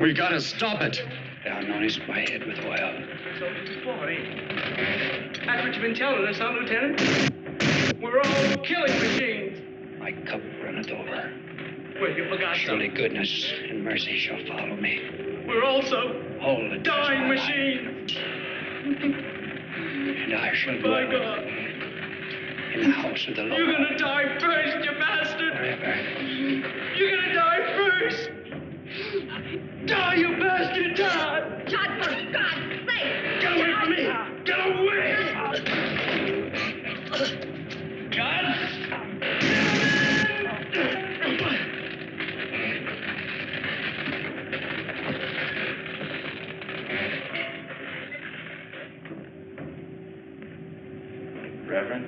Speaker 14: We got to stop it. Down on his head with oil.
Speaker 3: So, boy, that's what you've been telling us, huh, Lieutenant? We're all killing machines.
Speaker 14: My cup runneth over.
Speaker 3: Well, you forgot
Speaker 14: Surely goodness and mercy shall follow me.
Speaker 3: We're also
Speaker 14: all the
Speaker 3: dying machines.
Speaker 14: And I shall
Speaker 3: By
Speaker 14: dwell
Speaker 3: God.
Speaker 14: in the house of the Lord.
Speaker 3: You're gonna die first, you bastard!
Speaker 14: Forever.
Speaker 3: You're gonna die first! Die, you bastard, die!
Speaker 1: Todd, for God's sake!
Speaker 3: Get away from me! Get away! God!
Speaker 17: Reverend.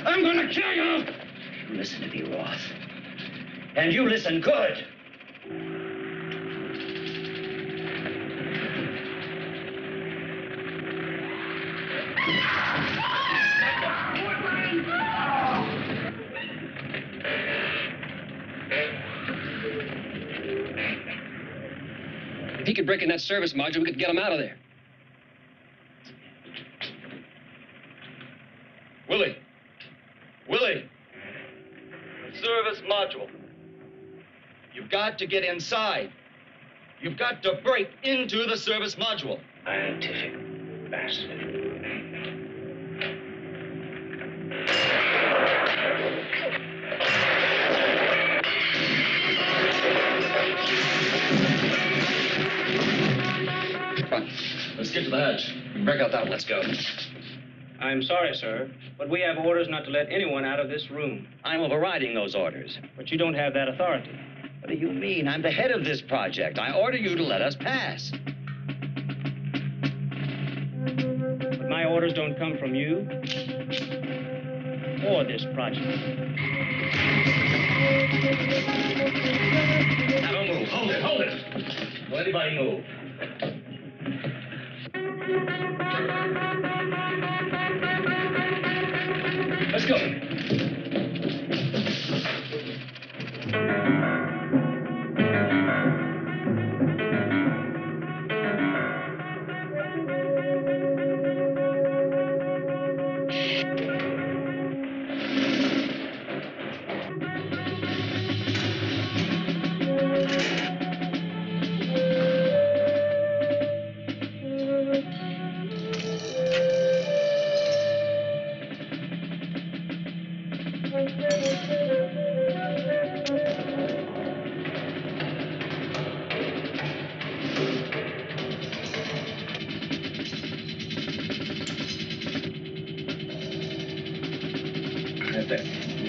Speaker 6: I'm gonna kill you! Listen to me, Roth. And you listen good.
Speaker 2: If he could break in that service module, we could get him out of there.
Speaker 12: Willie! Willie! Service module. You've got to get inside. You've got to break into the service module.
Speaker 6: Scientific bastard.
Speaker 2: Come on, let's get to the hatch. Break out that one. Let's go.
Speaker 4: I'm sorry, sir, but we have orders not to let anyone out of this room.
Speaker 6: I'm overriding those orders.
Speaker 4: But you don't have that authority.
Speaker 6: What do you mean? I'm the head of this project. I order you to let us pass.
Speaker 4: But my orders don't come from you or this project.
Speaker 6: Now don't move. Hold it, hold it. Don't anybody move.
Speaker 2: Let's go.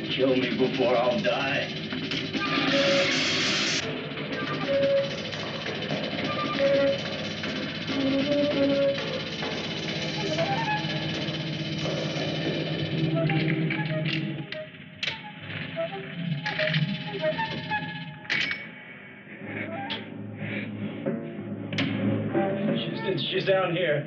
Speaker 6: Kill me before I'll die.
Speaker 4: She's down here.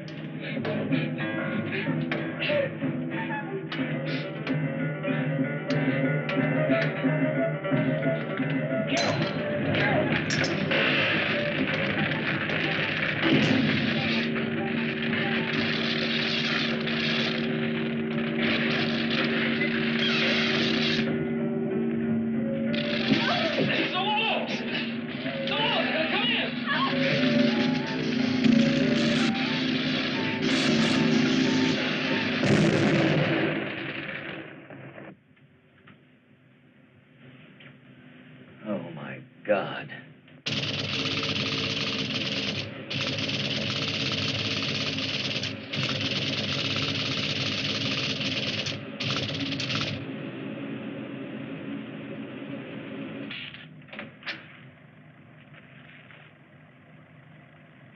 Speaker 6: Oh, my God.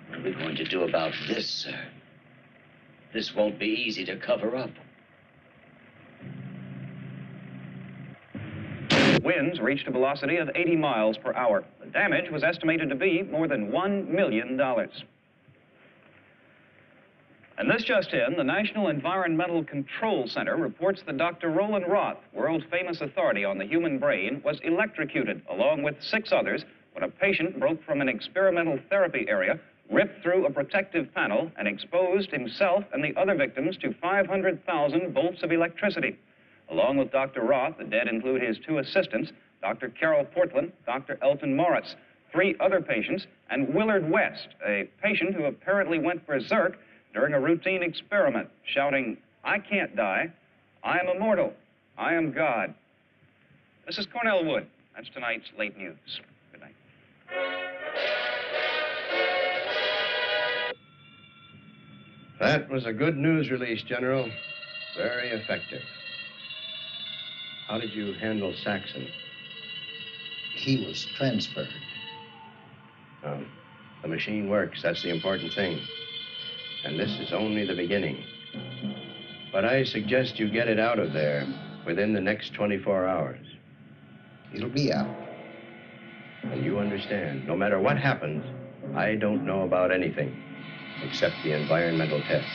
Speaker 6: What are we going to do about this, sir? This won't be easy to cover up.
Speaker 15: Winds reached a velocity of 80 miles per hour. The damage was estimated to be more than $1 million. And this just in, the National Environmental Control Center reports that Dr. Roland Roth, world-famous authority on the human brain, was electrocuted, along with 6 others, when a patient broke from an experimental therapy area, ripped through a protective panel, and exposed himself and the other victims to 500,000 volts of electricity. Along with Dr. Roth, the dead include his 2 assistants, Dr. Carol Portland, Dr. Elton Morris, 3 other patients, and Willard West, a patient who apparently went berserk during a routine experiment, shouting, "I can't die. I am immortal. I am God." This is Cornell Wood. That's tonight's late news. Good night.
Speaker 11: That was a good news release, General. Very effective. How did you handle Saxon?
Speaker 5: He was transferred.
Speaker 11: Oh, the machine works. That's the important thing. And this is only the beginning. But I suggest you get it out of there within the next 24 hours.
Speaker 5: It'll be out.
Speaker 11: And you understand, no matter what happens, I don't know about anything except the environmental test.